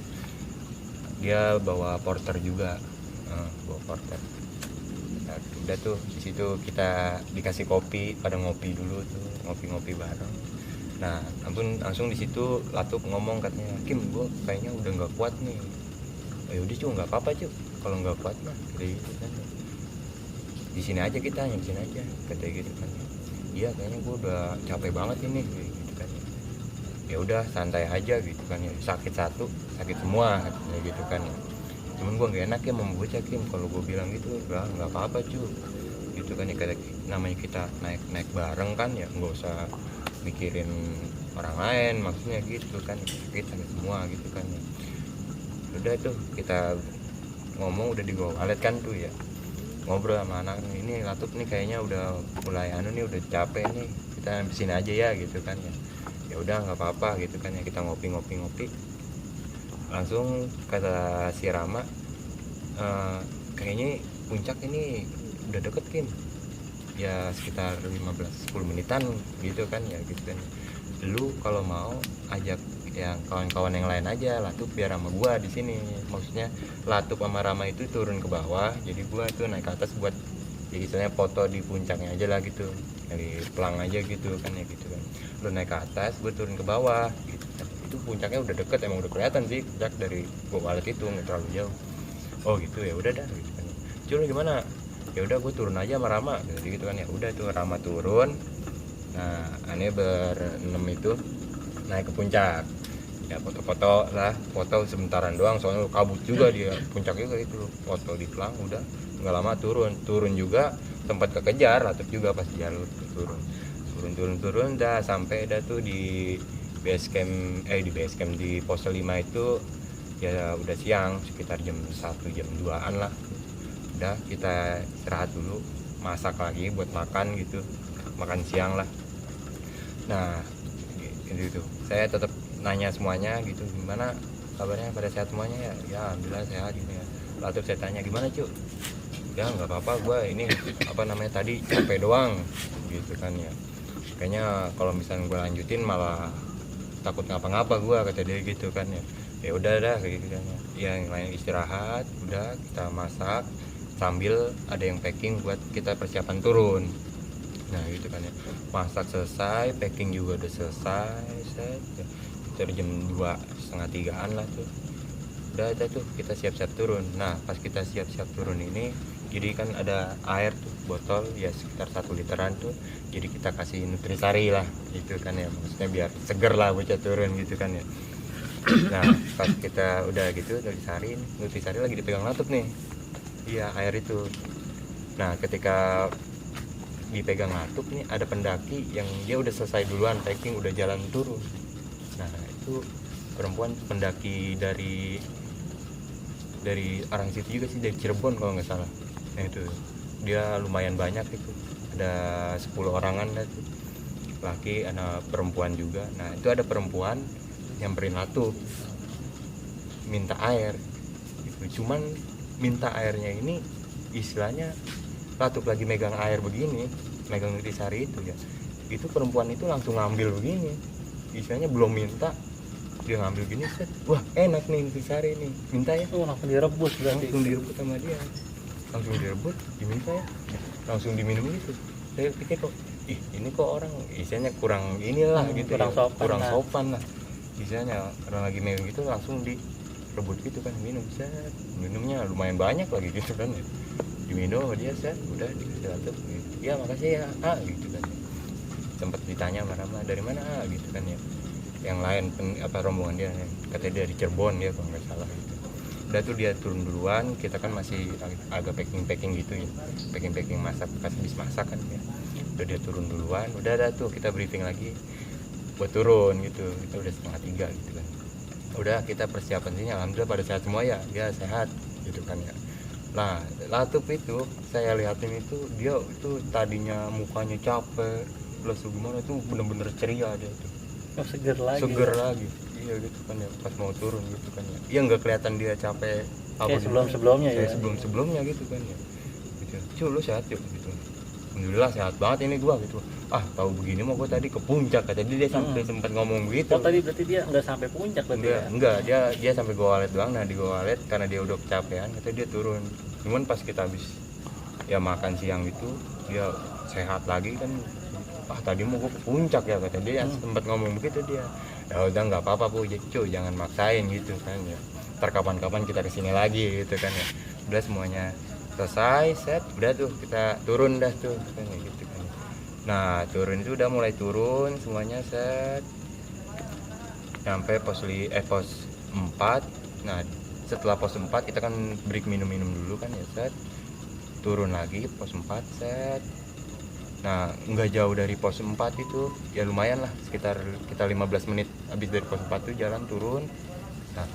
dia bawa porter juga, bawa porter. Nah, udah tuh di situ kita dikasih kopi, pada ngopi dulu tuh, ngopi bareng. Nah langsung di situ Latuf ngomong, katanya Kim gue kayaknya udah nggak kuat nih. Ya udah cuy, nggak apa-apa cuy, kalau nggak kuat mah kayak gitu kan, di sini aja kita, di sini aja katanya gitu kan. Iya kayaknya gue udah capek banget ini gitu kan. Ya udah santai aja gitu kan ya, sakit satu sakit semua katanya gitu kan ya. Cuman gue gak enak ya membocah Kim, kalau gue bilang gitu nggak apa-apa cuy gitu kan ya, namanya kita naik bareng kan ya, nggak usah mikirin orang lain, maksudnya gitu kan, kita semua gitu kan ya. Udah itu kita ngomong, udah di gua walet kan tuh ya, ngobrol sama anak ini, Latuf nih kayaknya udah mulai udah capek nih, kita habisin aja ya gitu kan ya. Ya udah nggak apa-apa gitu kan ya, kita ngopi. Langsung kata si Rama, kayaknya puncak ini udah deket Kim, ya sekitar 15-10 menitan gitu kan ya gitu kan. Lu kalau mau ajak yang kawan-kawan yang lain aja, Latup biar sama gua di sini. Maksudnya Latup sama Rama itu turun ke bawah, jadi gua tuh naik ke atas buat ya istilahnya foto di puncaknya aja lah gitu, dari pelang aja gitu kan ya gitu kan. Lu naik ke atas, gua turun ke bawah gitu kan. Itu puncaknya udah deket, emang udah kelihatan sih puncak dari gua balik itu nggak terlalu jauh. Oh gitu ya udah dah gitu kan. Cuma gimana? Ya udah gue turun aja sama Rama gitu kan ya. Udah tuh Rama turun. Nah, aneh berenam itu naik ke puncak. Ya foto-foto lah, foto sebentaran doang soalnya lu kabut juga dia. Puncak juga itu foto di pelang udah nggak lama turun juga tempat kekejar Latup juga pas di jalur turun dah sampai dah tuh di base camp di pos 5 itu ya udah siang sekitar jam 1 jam 2an lah. Udah kita istirahat dulu, masak lagi buat makan gitu, makan siang lah. Nah gitu saya tetap nanya semuanya gitu, gimana kabarnya, pada sehat semuanya ya? Ya alhamdulillah sehat gitu ya. Lalu saya tanya gimana Cuk? Ya nggak apa-apa, gue ini apa namanya tadi capek doang gitu kan ya, kayaknya kalau misalnya gue lanjutin malah takut ngapa-ngapa gue, kata dia gitu kan ya. Ya udah dah kayak gitu kan ya, yang lain istirahat, udah kita masak sambil ada yang packing buat kita persiapan turun. Nah gitu kan ya, masak selesai, packing juga udah selesai, set ya. Itu jam 2:30 lah tuh, udah ada tuh kita siap-siap turun. Nah pas kita siap-siap turun ini, jadi kan ada air tuh botol ya sekitar 1 literan tuh, jadi kita kasih nutrisari lah gitu kan ya, maksudnya biar seger lah bocah turun gitu kan ya. Nah pas kita udah gitu nutrisari lagi dipegang Latup nih, iya air itu. Nah ketika dipegang Latup nih ada pendaki yang dia udah selesai duluan packing, udah jalan turun. Nah itu perempuan pendaki dari arah situ juga sih, dari Cirebon kalau nggak salah. Nah itu dia lumayan banyak itu, ada 10 orangan lah tuh, laki anak perempuan juga. Nah itu ada perempuan nyamperin Latup minta air gitu. Cuman minta airnya ini istilahnya Latup lagi megang air begini, megang nutrisari itu ya, itu perempuan itu langsung ngambil begini, istilahnya belum minta dia ngambil gini, set, wah enak nih nutrisari nih, minta ya. Langsung direbus berarti. Langsung direbut sama dia, langsung direbut, diminta ya, langsung diminum gitu. Saya pikir kok, ini kok orang istilahnya kurang inilah gitu, kurang sopan lah. Istilahnya orang lagi megang gitu langsung direbut gitu kan, minum, set, minumnya lumayan banyak lagi gitu kan ya. Diminum dia, set, udah dikasih Latup gitu. Ya makasih ya gitu kan. Sempat ditanya mana dari mana gitu kan ya. Yang lain rombongan dia, katanya dia dari Cirebon dia kalau nggak salah gitu. Udah tuh dia turun duluan, kita kan masih agak packing gitu ya, packing masak, habis masak kan ya. Udah dia turun duluan, udah ada tuh kita briefing lagi buat turun gitu. Kita udah 2:30 gitu kan. Udah kita persiapan sini, alhamdulillah pada sehat semua ya, dia sehat gitu kan ya. Nah Latup itu saya lihatin itu, dia itu tadinya mukanya capek plus gimana tuh bener-bener ceria dia tuh. Seger lagi. Iya gitu kan ya, pas mau turun gitu kan ya. Iya nggak kelihatan dia capek kayak sebelumnya ya. Sebelumnya gitu kan ya. Gitu. Cuk lu sehat Cuk gitu. Alhamdulillah sehat banget ini gua gitu. Tahu begini mau gua tadi ke puncak, kata dia sampai sempat ngomong begitu. Oh tadi berarti dia nggak sampai puncak berarti ya? Enggak, dia sampai Goa Walet doang. Nah di Goa Walet karena dia udah kecapean, kata dia turun. Cuman pas kita habis ya makan siang itu, dia sehat lagi kan. Tadi mau gue ke puncak ya, kata dia, sempat ngomong begitu dia. Ya udah nggak apa-apa Bu, cuy jangan maksain gitu kan ya. Ntar kapan-kapan kita kesini lagi gitu kan ya. Udah semuanya selesai, set, udah tuh kita turun dah tuh kan ya gitu kan. Nah turun itu udah mulai turun semuanya, set, sampai pos 4. Nah setelah pos 4 kita kan break minum-minum dulu kan ya, set, turun lagi pos 4, set. Nah nggak jauh dari pos 4 itu ya, lumayan lah, sekitar kita 15 menit habis dari pos 4 itu jalan turun. Nah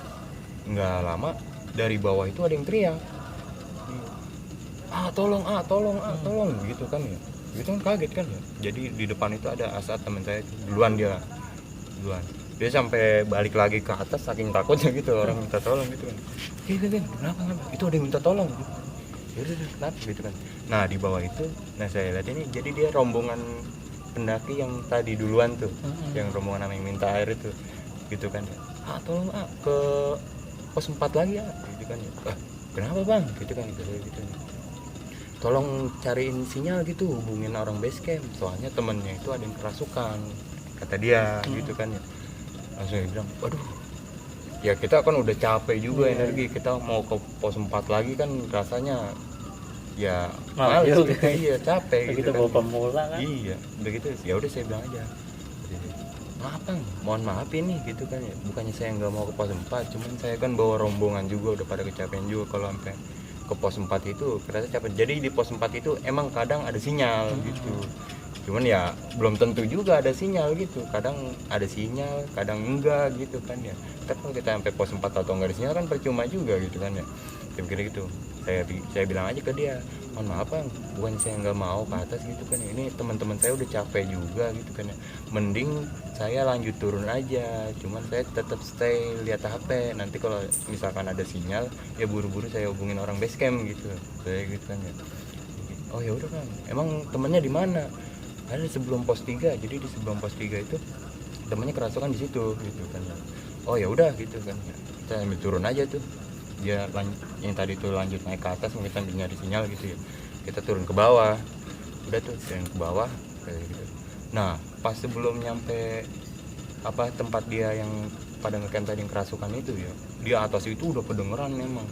nggak lama dari bawah itu ada yang teriak, tolong gitu kan ya. Itu kan kaget kan ya. Jadi di depan itu ada Asad teman saya, duluan dia sampai balik lagi ke atas saking takutnya gitu, orang minta tolong gitu kan. Kenapa itu ada yang minta tolong gitu. Ya udah kenapa gitu kan. Nah di bawah itu, nah saya lihat ini jadi dia rombongan pendaki yang tadi duluan tuh, yang rombongan yang minta air itu, gitu kan. Tolong ke pos 4 lagi ya, gitu kan. Kenapa bang, gitu kan, gitu. Tolong cariin sinyal gitu, hubungin orang base camp, soalnya temennya itu ada yang kerasukan, kata dia, gitu kan ya. Langsung dia bilang, waduh, ya kita kan udah capek juga energi, kita mau ke pos 4 lagi kan rasanya ya males gitu, iya capek gitu kita kan. bawa pemula kan. Iya, begitu. Ya udah saya bilang aja, maaf bang, mohon maaf ini gitu kan ya, bukannya saya nggak mau ke pos 4, cuman saya kan bawa rombongan juga, udah pada kecapean juga kalau sampai ke pos 4 itu kerasa capek. Jadi di pos 4 itu emang kadang ada sinyal gitu, cuman ya belum tentu juga ada sinyal gitu, kadang ada sinyal kadang enggak gitu kan ya. Tapi kalau kita sampai pos 4 atau enggak ada sinyal kan percuma juga gitu kan ya. Saya pikir gitu, saya bilang aja ke dia, mohon maaf bang, bukan saya nggak mau ke atas gitu kan, ini teman-teman saya udah capek juga gitu kan ya, mending saya lanjut turun aja, cuman saya tetap stay lihat HP, nanti kalau misalkan ada sinyal ya buru-buru saya hubungin orang base camp gitu, saya gitu kan ya. Oh ya udah kan, emang temennya di mana? Ada sebelum pos 3, jadi di sebelum pos 3 itu temennya kerasukan di situ gitu kan. Oh ya udah gitu kan, kita ambil turun aja tuh, dia yang tadi tuh lanjut naik ke atas, kita ambil nyari sinyal gitu ya, kita turun ke bawah, udah tuh turun ke bawah kayak gitu. Nah pas sebelum nyampe tempat dia yang pada ngecamp tadi yang kerasukan itu ya, di atas itu udah kedengeran memang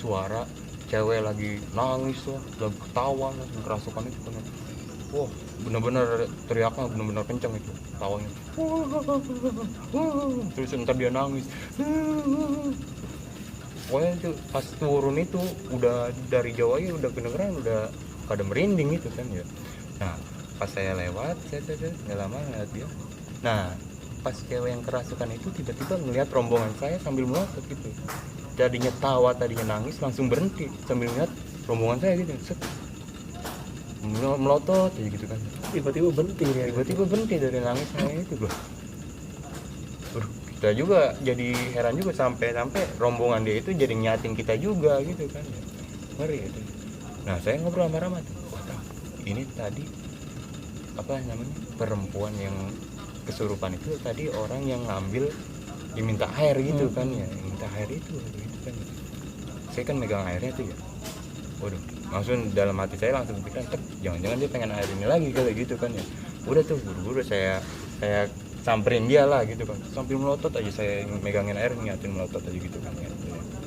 suara cewek lagi nangis lah, lagi ketawa lah, kerasukan itu kan. Wah bener-bener teriaknya bener-bener kenceng itu tawanya, terus ntar dia nangis. Pokoknya itu pas turun itu udah dari jauh aja udah kedengeran, udah pada merinding gitu kan ya. Nah pas saya lewat, saya nggak lama ngeliat dia. Nah pas cewek yang kerasukan itu tiba-tiba ngeliat rombongan saya sambil melotot gitu, jadinya tawa tadinya nangis langsung berhenti sambil ngeliat rombongan saya gitu, set, melotot aja gitu kan. Tiba-tiba berhenti ya. Tiba-tiba berhenti dari nangisnya itu gua. Kita juga jadi heran juga, sampai rombongan dia itu jadi nyatin kita juga gitu kan ya. Ngeri itu. Nah saya ngobrol sama Rama tuh, wah ini tadi perempuan yang kesurupan itu tadi orang yang ngambil diminta air gitu kan ya, minta air itu gitu kan. Saya kan megang airnya tuh ya, waduh, langsung dalam hati saya langsung pikiran, jangan-jangan dia pengen air ini lagi kayak gitu kan ya. Udah tuh buru-buru saya samperin dia lah gitu kan, sambil melotot aja saya megangin air, ngiatin melotot aja gitu kan ya.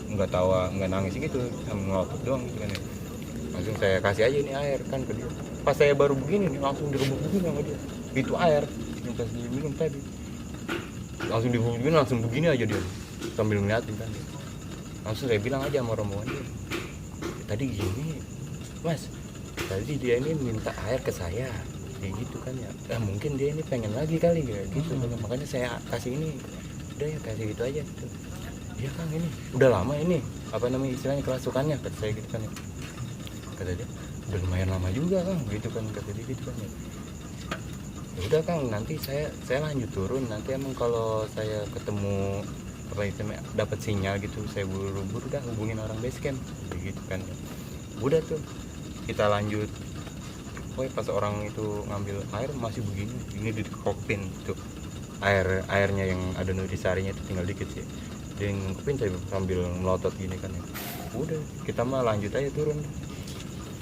Nggak tawa, nggak nangis gitu, sambil melotot doang gitu kan ya. Langsung saya kasih aja ini air kan ke dia. Pas saya baru begini nih, langsung direbut begini sama dia, itu air yang pas dia minum tadi, langsung direbut begini, langsung begini aja dia sambil ngeliatin kan dia. Langsung saya bilang aja sama rombongan dia, tadi gini mas, tadi dia ini minta air ke saya kayak gitu kan ya, mungkin dia ini pengen lagi kali ya gitu kan, makanya saya kasih ini, udah ya kasih gitu aja gitu. Iya kang, ini udah lama ini istilahnya kerasukannya, kata saya gitu kan ya. Kata dia udah lumayan lama juga kang gitu kan, kata dia gitu kan ya. Ya udah kang, nanti saya lanjut turun, nanti emang kalau saya ketemu dapat sinyal gitu, saya buru-buru dah hubungin orang base camp gitu kan ya. Udah tuh kita lanjut. Pas orang itu ngambil air masih begini, ini dikopin tuh airnya yang ada nutrisarinya itu tinggal dikit sih, dia ngukupin saya sambil melotot gini kan ya. Udah kita mah lanjut aja turun.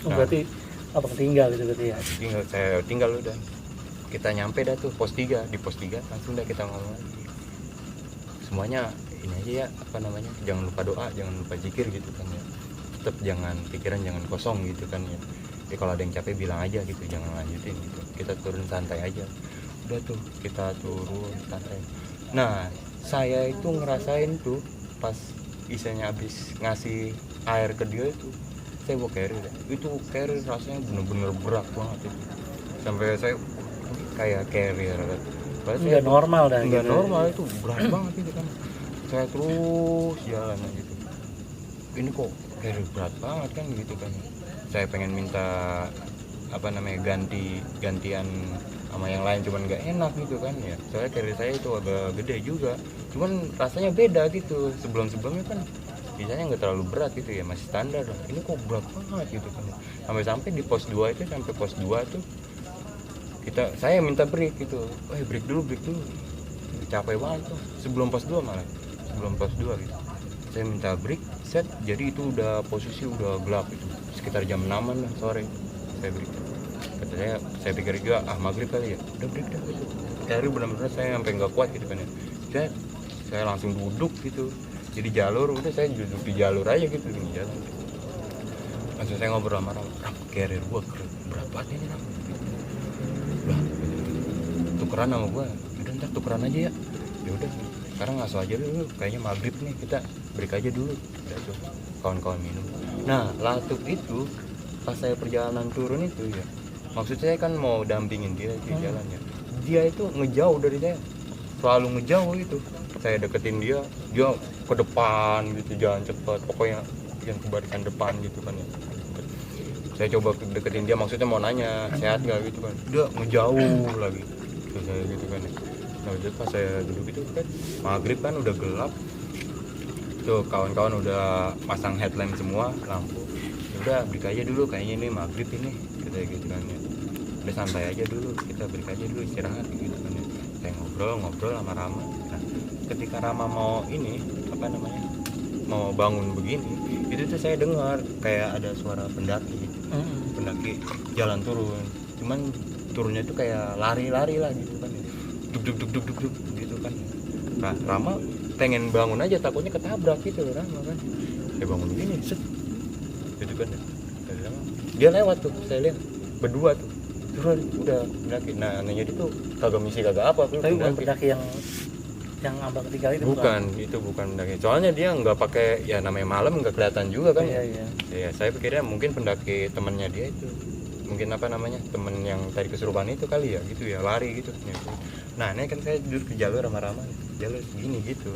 Berarti apa tinggal gitu berarti ya? Saya tinggal udah. Kita nyampe dah tuh pos 3, di pos 3 langsung dah kita ngomong lagi. Semuanya ini aja ya, jangan lupa doa, jangan lupa zikir gitu kan ya. Tetap jangan pikiran jangan kosong gitu kan ya. Jadi kalau ada yang capek bilang aja gitu, jangan lanjutin gitu. Kita turun santai aja. Udah tuh kita turun santai. Nah, saya itu ngerasain tuh pas isanya habis ngasih air ke dia itu, saya bawa carrier. Itu carrier rasanya bener-bener berat banget itu. Sampai saya kayak carrier. Enggak normal dah. Enggak gitu. Normal itu berat banget itu kan. Saya terus jalan gitu. Ini kok carrier berat banget kan gitu kan. Saya pengen minta gantian sama yang lain, cuman nggak enak gitu kan ya, soalnya carrier saya itu agak gede juga, cuman rasanya beda gitu. Sebelumnya kan biasanya nggak terlalu berat gitu ya, masih standar lah. Ini kok berat banget gitu kan. Sampai di pos 2 itu, sampai pos 2 tuh saya minta break gitu. Break dulu. Capek banget tuh. Sebelum pos 2 malah. Sebelum pos 2 gitu. Saya minta break, set. Jadi itu udah posisi udah gelap itu. Sekitar jam 6-an lah sore. Saya break. Kata saya pikir juga maghrib kali ya. Udah break dah gitu. Akhirnya benar-benar saya sampai nggak kuat gitu kan ya. Saya langsung duduk gitu. Jadi jalur, udah saya duduk di jalur aja gitu di jalan. Langsung saya ngobrol sama Ram, carrier gua berapa ini Ram? Lah, tukeran sama gua. Udah ntar tukeran aja ya. Ya udah, sekarang ngasuh aja dulu. Kayaknya maghrib nih, kita break aja dulu. Udah tuh, kawan-kawan minum. Nah, Latuk itu pas saya perjalanan turun itu ya. Maksud saya kan mau dampingin dia di jalannya. Dia itu ngejauh dari saya. Selalu ngejauh itu. Saya deketin dia ke depan gitu, jalan cepat. Pokoknya yang ke barisan depan gitu kan ya. Saya coba deketin dia, maksudnya mau nanya sehat nggak gitu kan. Dia ngejauh lagi. Terus saya gitu kan ya. Nah, terus pas saya duduk itu kan maghrib kan udah gelap. Tuh kawan-kawan udah pasang headlamp semua, lampu. Udah break aja dulu, kayaknya ini maghrib ini, kayak gitu kan ya. Udah santai aja dulu, kita break aja dulu, istirahat gitu kan ya. Saya ngobrol sama Rama. Nah, ketika Rama mau mau bangun begini, itu tuh saya dengar kayak ada suara pendaki jalan turun. Cuman turunnya tuh kayak lari-lari lah gitu kan ya. Duk gitu kan. Nah, Rama pengen bangun aja, takutnya ketabrak gitu Rama kan. Saya bangun begini, set gitu kan ya. Dia lewat tuh, saya lihat berdua tuh turun, udah pendaki. Nah, anehnya itu kagak misi kagak apa tuh. Tapi bukan pendaki yang abang tinggal itu itu bukan pendaki. Soalnya dia nggak pakai, ya namanya malam nggak kelihatan juga kan. Iya, saya pikirnya mungkin pendaki temannya dia itu. Mungkin temen yang tadi kesurupan itu kali ya gitu ya, lari gitu. Nah, ini kan saya duduk ke jalur sama Rama, jalur segini gitu.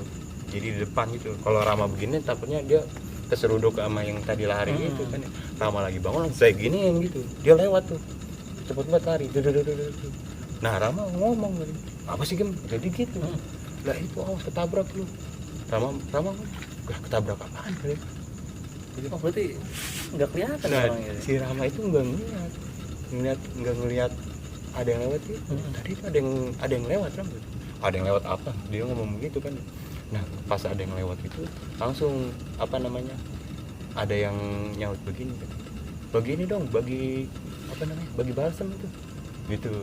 Jadi di depan gitu. Kalau Rama begini takutnya dia keseruduk sama yang tadi lari gitu kan. Rama lagi bangun, saya giniin gitu. Dia lewat tuh. Cepet banget lari. Nah, Rama ngomong, apa sih Gem? Jadi gitu. Lah itu awas ketabrak lu. Rama ketabrak apaan kali? Oh, berarti nggak kelihatan. Nah, si Rama itu nggak ngelihat ada yang lewat gitu. Tadi itu ada yang lewat Rama. Ada yang lewat apa? Dia ngomong begitu kan. Nah, pas ada yang lewat itu langsung ada yang nyaut begini dong, bagi balsam itu gitu.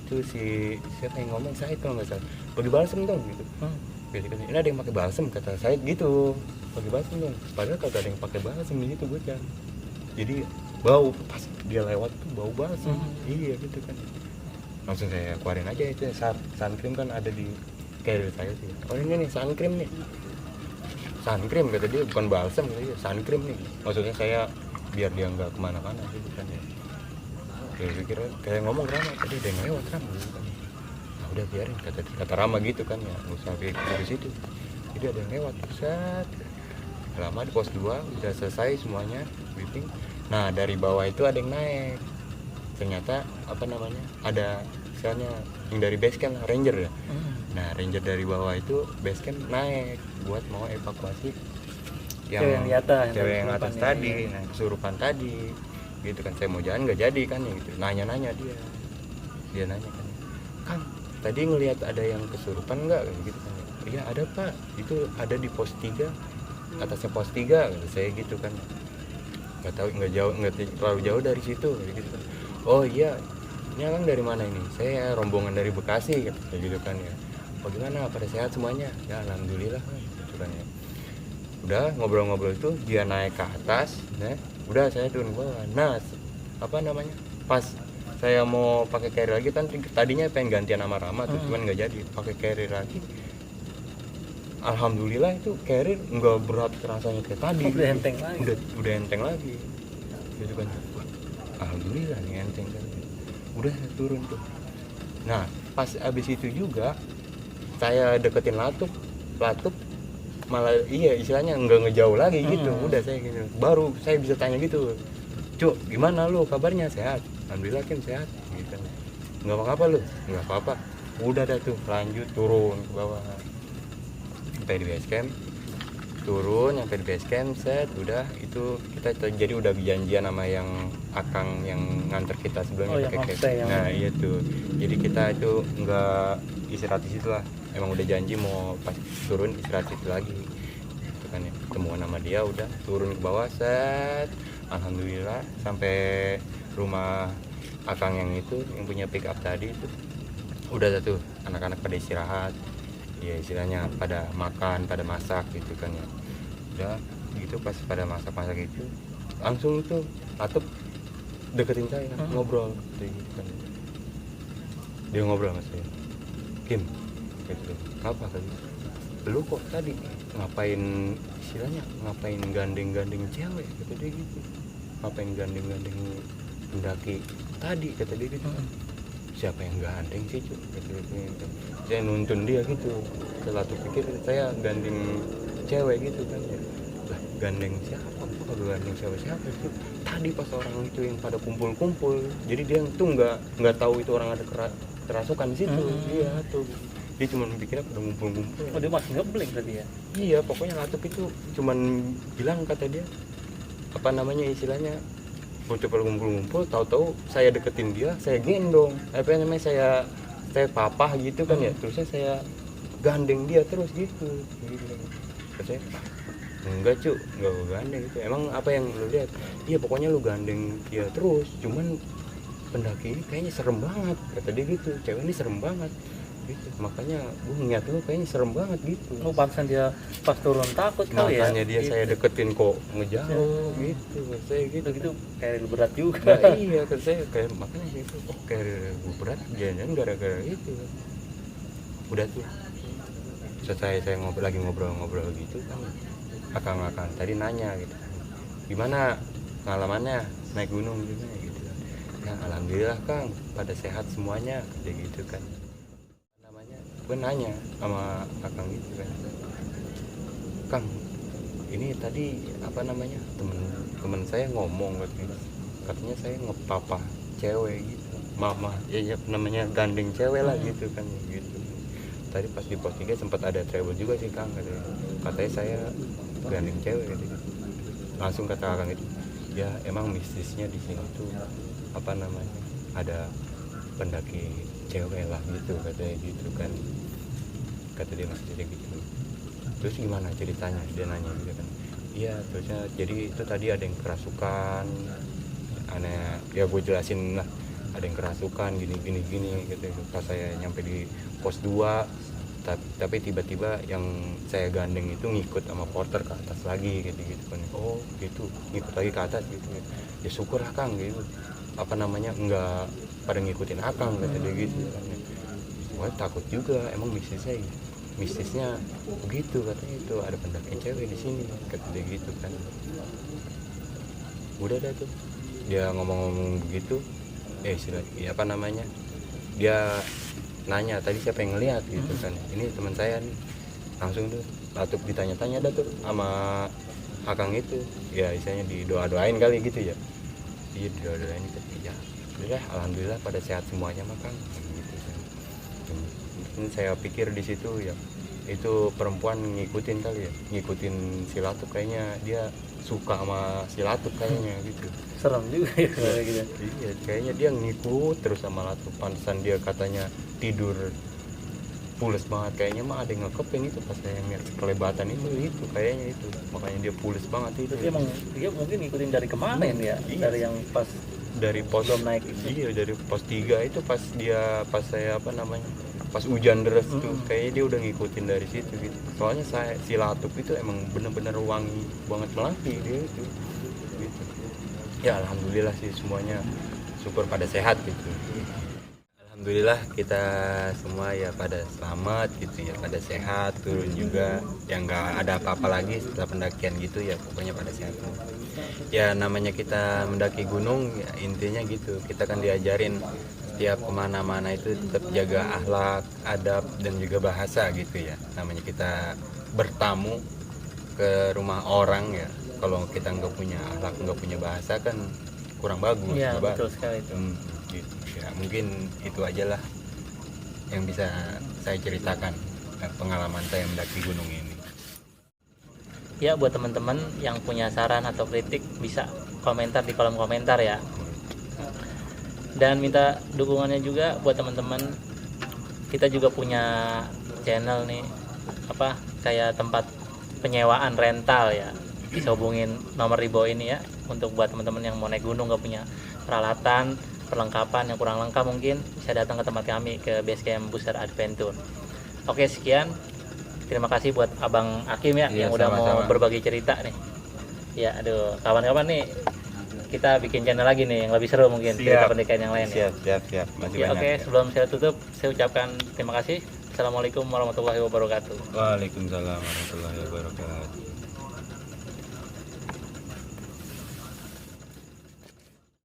Itu si siapa yang ngomong, saya kalau nggak salah, bagi balsam dong gitu. Gitu kan, ini ada yang pakai balsam kata saya gitu, pakai balsam dong. Padahal kagak ada yang pakai balsam gitu bocah. Jadi bau pas dia lewat tuh bau balsam. Iya gitu kan. Langsung saya keluarin aja itu sun cream kan ada di carrier saya sih. Oh ini nih sun cream nih. Sun cream kata dia, bukan balsam kata dia, sun cream nih. Maksudnya saya biar dia nggak kemana-mana gitu kan ya. Kira-kira kayak ngomong Rama, tadi ada yang lewat Rama gitu kan. Nah, udah biarin kata Rama gitu kan ya, nggak usah ke situ. Jadi ada yang lewat, set. Lama di pos 2 udah selesai semuanya briefing. Nah, dari bawah itu ada yang naik. Ternyata ada misalnya yang dari base camp ranger ya. Nah, ranger dari bawah itu base camp naik buat mau evakuasi yang cewek yang atas tadi, nah kesurupan tadi gitu kan. Saya mau jalan nggak jadi kan ya gitu. Nanya dia nanya kan, Kang tadi ngelihat ada yang kesurupan nggak gitu kan. Iya ada Pak, itu ada di pos 3, atasnya pos 3 saya gitu kan. Nggak tahu, nggak terlalu jauh dari situ gitu kan. Oh iya, ini Kang dari mana ini? Saya rombongan dari Bekasi gitu kan ya. Oh gimana, pada sehat semuanya? Ya alhamdulillah gitu kan ya. Udah ngobrol-ngobrol itu dia naik ke atas, nah udah saya turun ke bawah. Nah pas saya mau pakai carrier lagi kan, tadinya pengen gantian sama Rama tuh, cuman nggak jadi, pakai carrier lagi. Alhamdulillah itu carrier nggak berat rasanya kayak tadi. Udah enteng lagi gitu kan. Alhamdulillah nih enteng kan. Udah saya turun tuh. Nah pas abis itu juga saya deketin Latuk malah istilahnya nggak ngejauh lagi gitu. Udah saya gitu, baru saya bisa tanya gitu, Cuk gimana lu kabarnya, sehat? Alhamdulillah Kim sehat gitu. Nggak apa-apa lu? Nggak apa-apa. Udah dah tuh lanjut turun ke bawah sampai di base camp. turun sampai di base camp set udah itu kita jadi udah janjian sama yang akang yang nganter kita sebelumnya pakai cab. Nah iya tuh jadi kita itu nggak istirahat di situ lah, emang udah janji mau pas turun istirahat situ lagi itu kan ya, ketemuan sama dia udah turun ke bawah set alhamdulillah sampai rumah akang yang itu yang punya pick up tadi itu udah tuh anak-anak pada istirahat ya istilahnya pada makan pada masak gitu kan ya udah gitu pas pada masak-masak itu langsung itu Atup deketin saya ngobrol kayak gitu kan dia ngobrol sama saya Kim gitu apa kali lu kok tadi ngapain istilahnya ngapain gandeng-gandeng cewek kata dia gitu ngapain gandeng-gandeng pendaki tadi kata dia gitu siapa yang gandeng sih cuy gitu. Saya nuntun dia gitu setelah tuh pikir saya gandeng cewek gitu kan ya lah gandeng siapa kok gandeng siapa sih tadi pas orang itu yang pada kumpul-kumpul jadi dia tuh nggak tahu itu orang ada kerasukan di situ dia tuh dia cuma mikirnya pada ngumpul-ngumpul dia masih ngeblank tadi ya iya pokoknya Atup itu cuman bilang kata dia apa namanya istilahnya coba ngumpul-ngumpul tahu-tahu saya deketin dia saya gendong apa namanya saya papah gitu kan ya terusnya saya gandeng dia terus gitu saya enggak enggak gandeng gitu emang apa yang lu lihat iya pokoknya lu gandeng dia terus cuman pendaki ini kayaknya serem banget kata dia gitu cewek ini serem banget gitu makanya gue ngeliat lu kayaknya serem banget gitu pantesan dia pas turun takut kali ya makanya dia gitu. Saya deketin kok ngejauh gitu saya gitu kayak berat juga nah, iya kan saya kayak makanya gitu kayak gue berat jangan gara-gara itu udah tuh selesai saya ngobrol gitu kan akang tadi nanya gitu gimana pengalamannya naik gunung gitu ya alhamdulillah Kang pada sehat semuanya kayak gitu kan gue nanya sama akang gitu kan Kang ini tadi apa namanya temen saya ngomong katanya saya ngepapah cewek gitu mama ya namanya gandeng cewek lah gitu kan gitu tadi pas di pos 3 sempat ada trouble juga sih Kang katanya saya gandeng cewek gitu langsung kata akang itu ya emang mistisnya di sini tuh apa namanya ada pendaki cewek lah gitu katanya gitu kan kata dia maksudnya gitu terus gimana ceritanya dia nanya gitu kan iya terusnya jadi itu tadi ada yang kerasukan aneh ya gue jelasin lah ada yang kerasukan gini gitu pas saya nyampe di pos 2 tapi tiba-tiba yang saya gandeng itu ngikut sama porter ke atas lagi gitu kan oh gitu ngikut lagi ke atas gitu ya syukur Kang gitu apa namanya enggak pada ngikutin akang kata dia gitu kan wah takut juga emang mistisnya begitu katanya itu ada pendaki cewek di sini kata dia gitu kan udah dah tuh dia ngomong begitu ya apa namanya dia nanya tadi siapa yang ngelihat gitu kan ini teman saya nih langsung tuh Atup ditanya-tanya dah tuh sama akang itu ya istilahnya didoa-doain kali gitu ya iya didoa-doain gitu ya udah alhamdulillah pada sehat semuanya Kang gitu kan mungkin saya pikir di situ ya itu perempuan ngikutin kali ya ngikutin si Atup kayaknya dia suka sama si Atup kayaknya gitu serem juga ya gitu. Iya kayaknya dia ngikut terus sama Atup pantesan dia katanya tidur pules banget kayaknya mah ada yang ngekepin itu pas saya ngeliat kelebatan itu kayaknya itu makanya dia pules banget itu dia emang dia mungkin ngikutin dari kemarin ya iya. Dari yang pas dari pos belum naik itu. Iya dari pos 3 itu pas saya apa namanya pas hujan deras tuh kayaknya dia udah ngikutin dari situ gitu soalnya si Atup itu emang bener-bener wangi banget melati dia itu gitu ya alhamdulillah sih semuanya syukur pada sehat gitu alhamdulillah kita semua ya pada selamat gitu ya pada sehat turun juga yang nggak ada apa-apa lagi setelah pendakian gitu ya pokoknya pada sehat ya namanya kita mendaki gunung ya intinya gitu kita kan diajarin setiap kemana-mana itu tetap jaga akhlak adab dan juga bahasa gitu ya namanya kita bertamu ke rumah orang ya kalau kita nggak punya akhlak nggak punya bahasa kan kurang bagus ya betul sekali itu gitu ya mungkin itu aja lah yang bisa saya ceritakan pengalaman saya mendaki gunung ini Ya, buat teman-teman yang punya saran atau kritik bisa komentar di kolom komentar ya. Dan minta dukungannya juga buat teman-teman. Kita juga punya channel nih, kayak tempat penyewaan rental ya. Bisa hubungin nomor di bawah ini ya, untuk buat teman-teman yang mau naik gunung nggak punya peralatan, perlengkapan yang kurang lengkap, mungkin bisa datang ke tempat kami, ke base camp Booster Adventure. Oke, sekian. Terima kasih buat Abang Hakim ya, yang udah mau berbagi cerita nih. Ya, aduh, kawan-kawan nih, kita bikin channel lagi nih yang lebih seru mungkin, cerita pernikahan yang lain. Siap. Masih ya. banyak. Oke, sebelum saya tutup, saya ucapkan terima kasih. Assalamualaikum warahmatullahi wabarakatuh. Waalaikumsalam warahmatullahi wabarakatuh.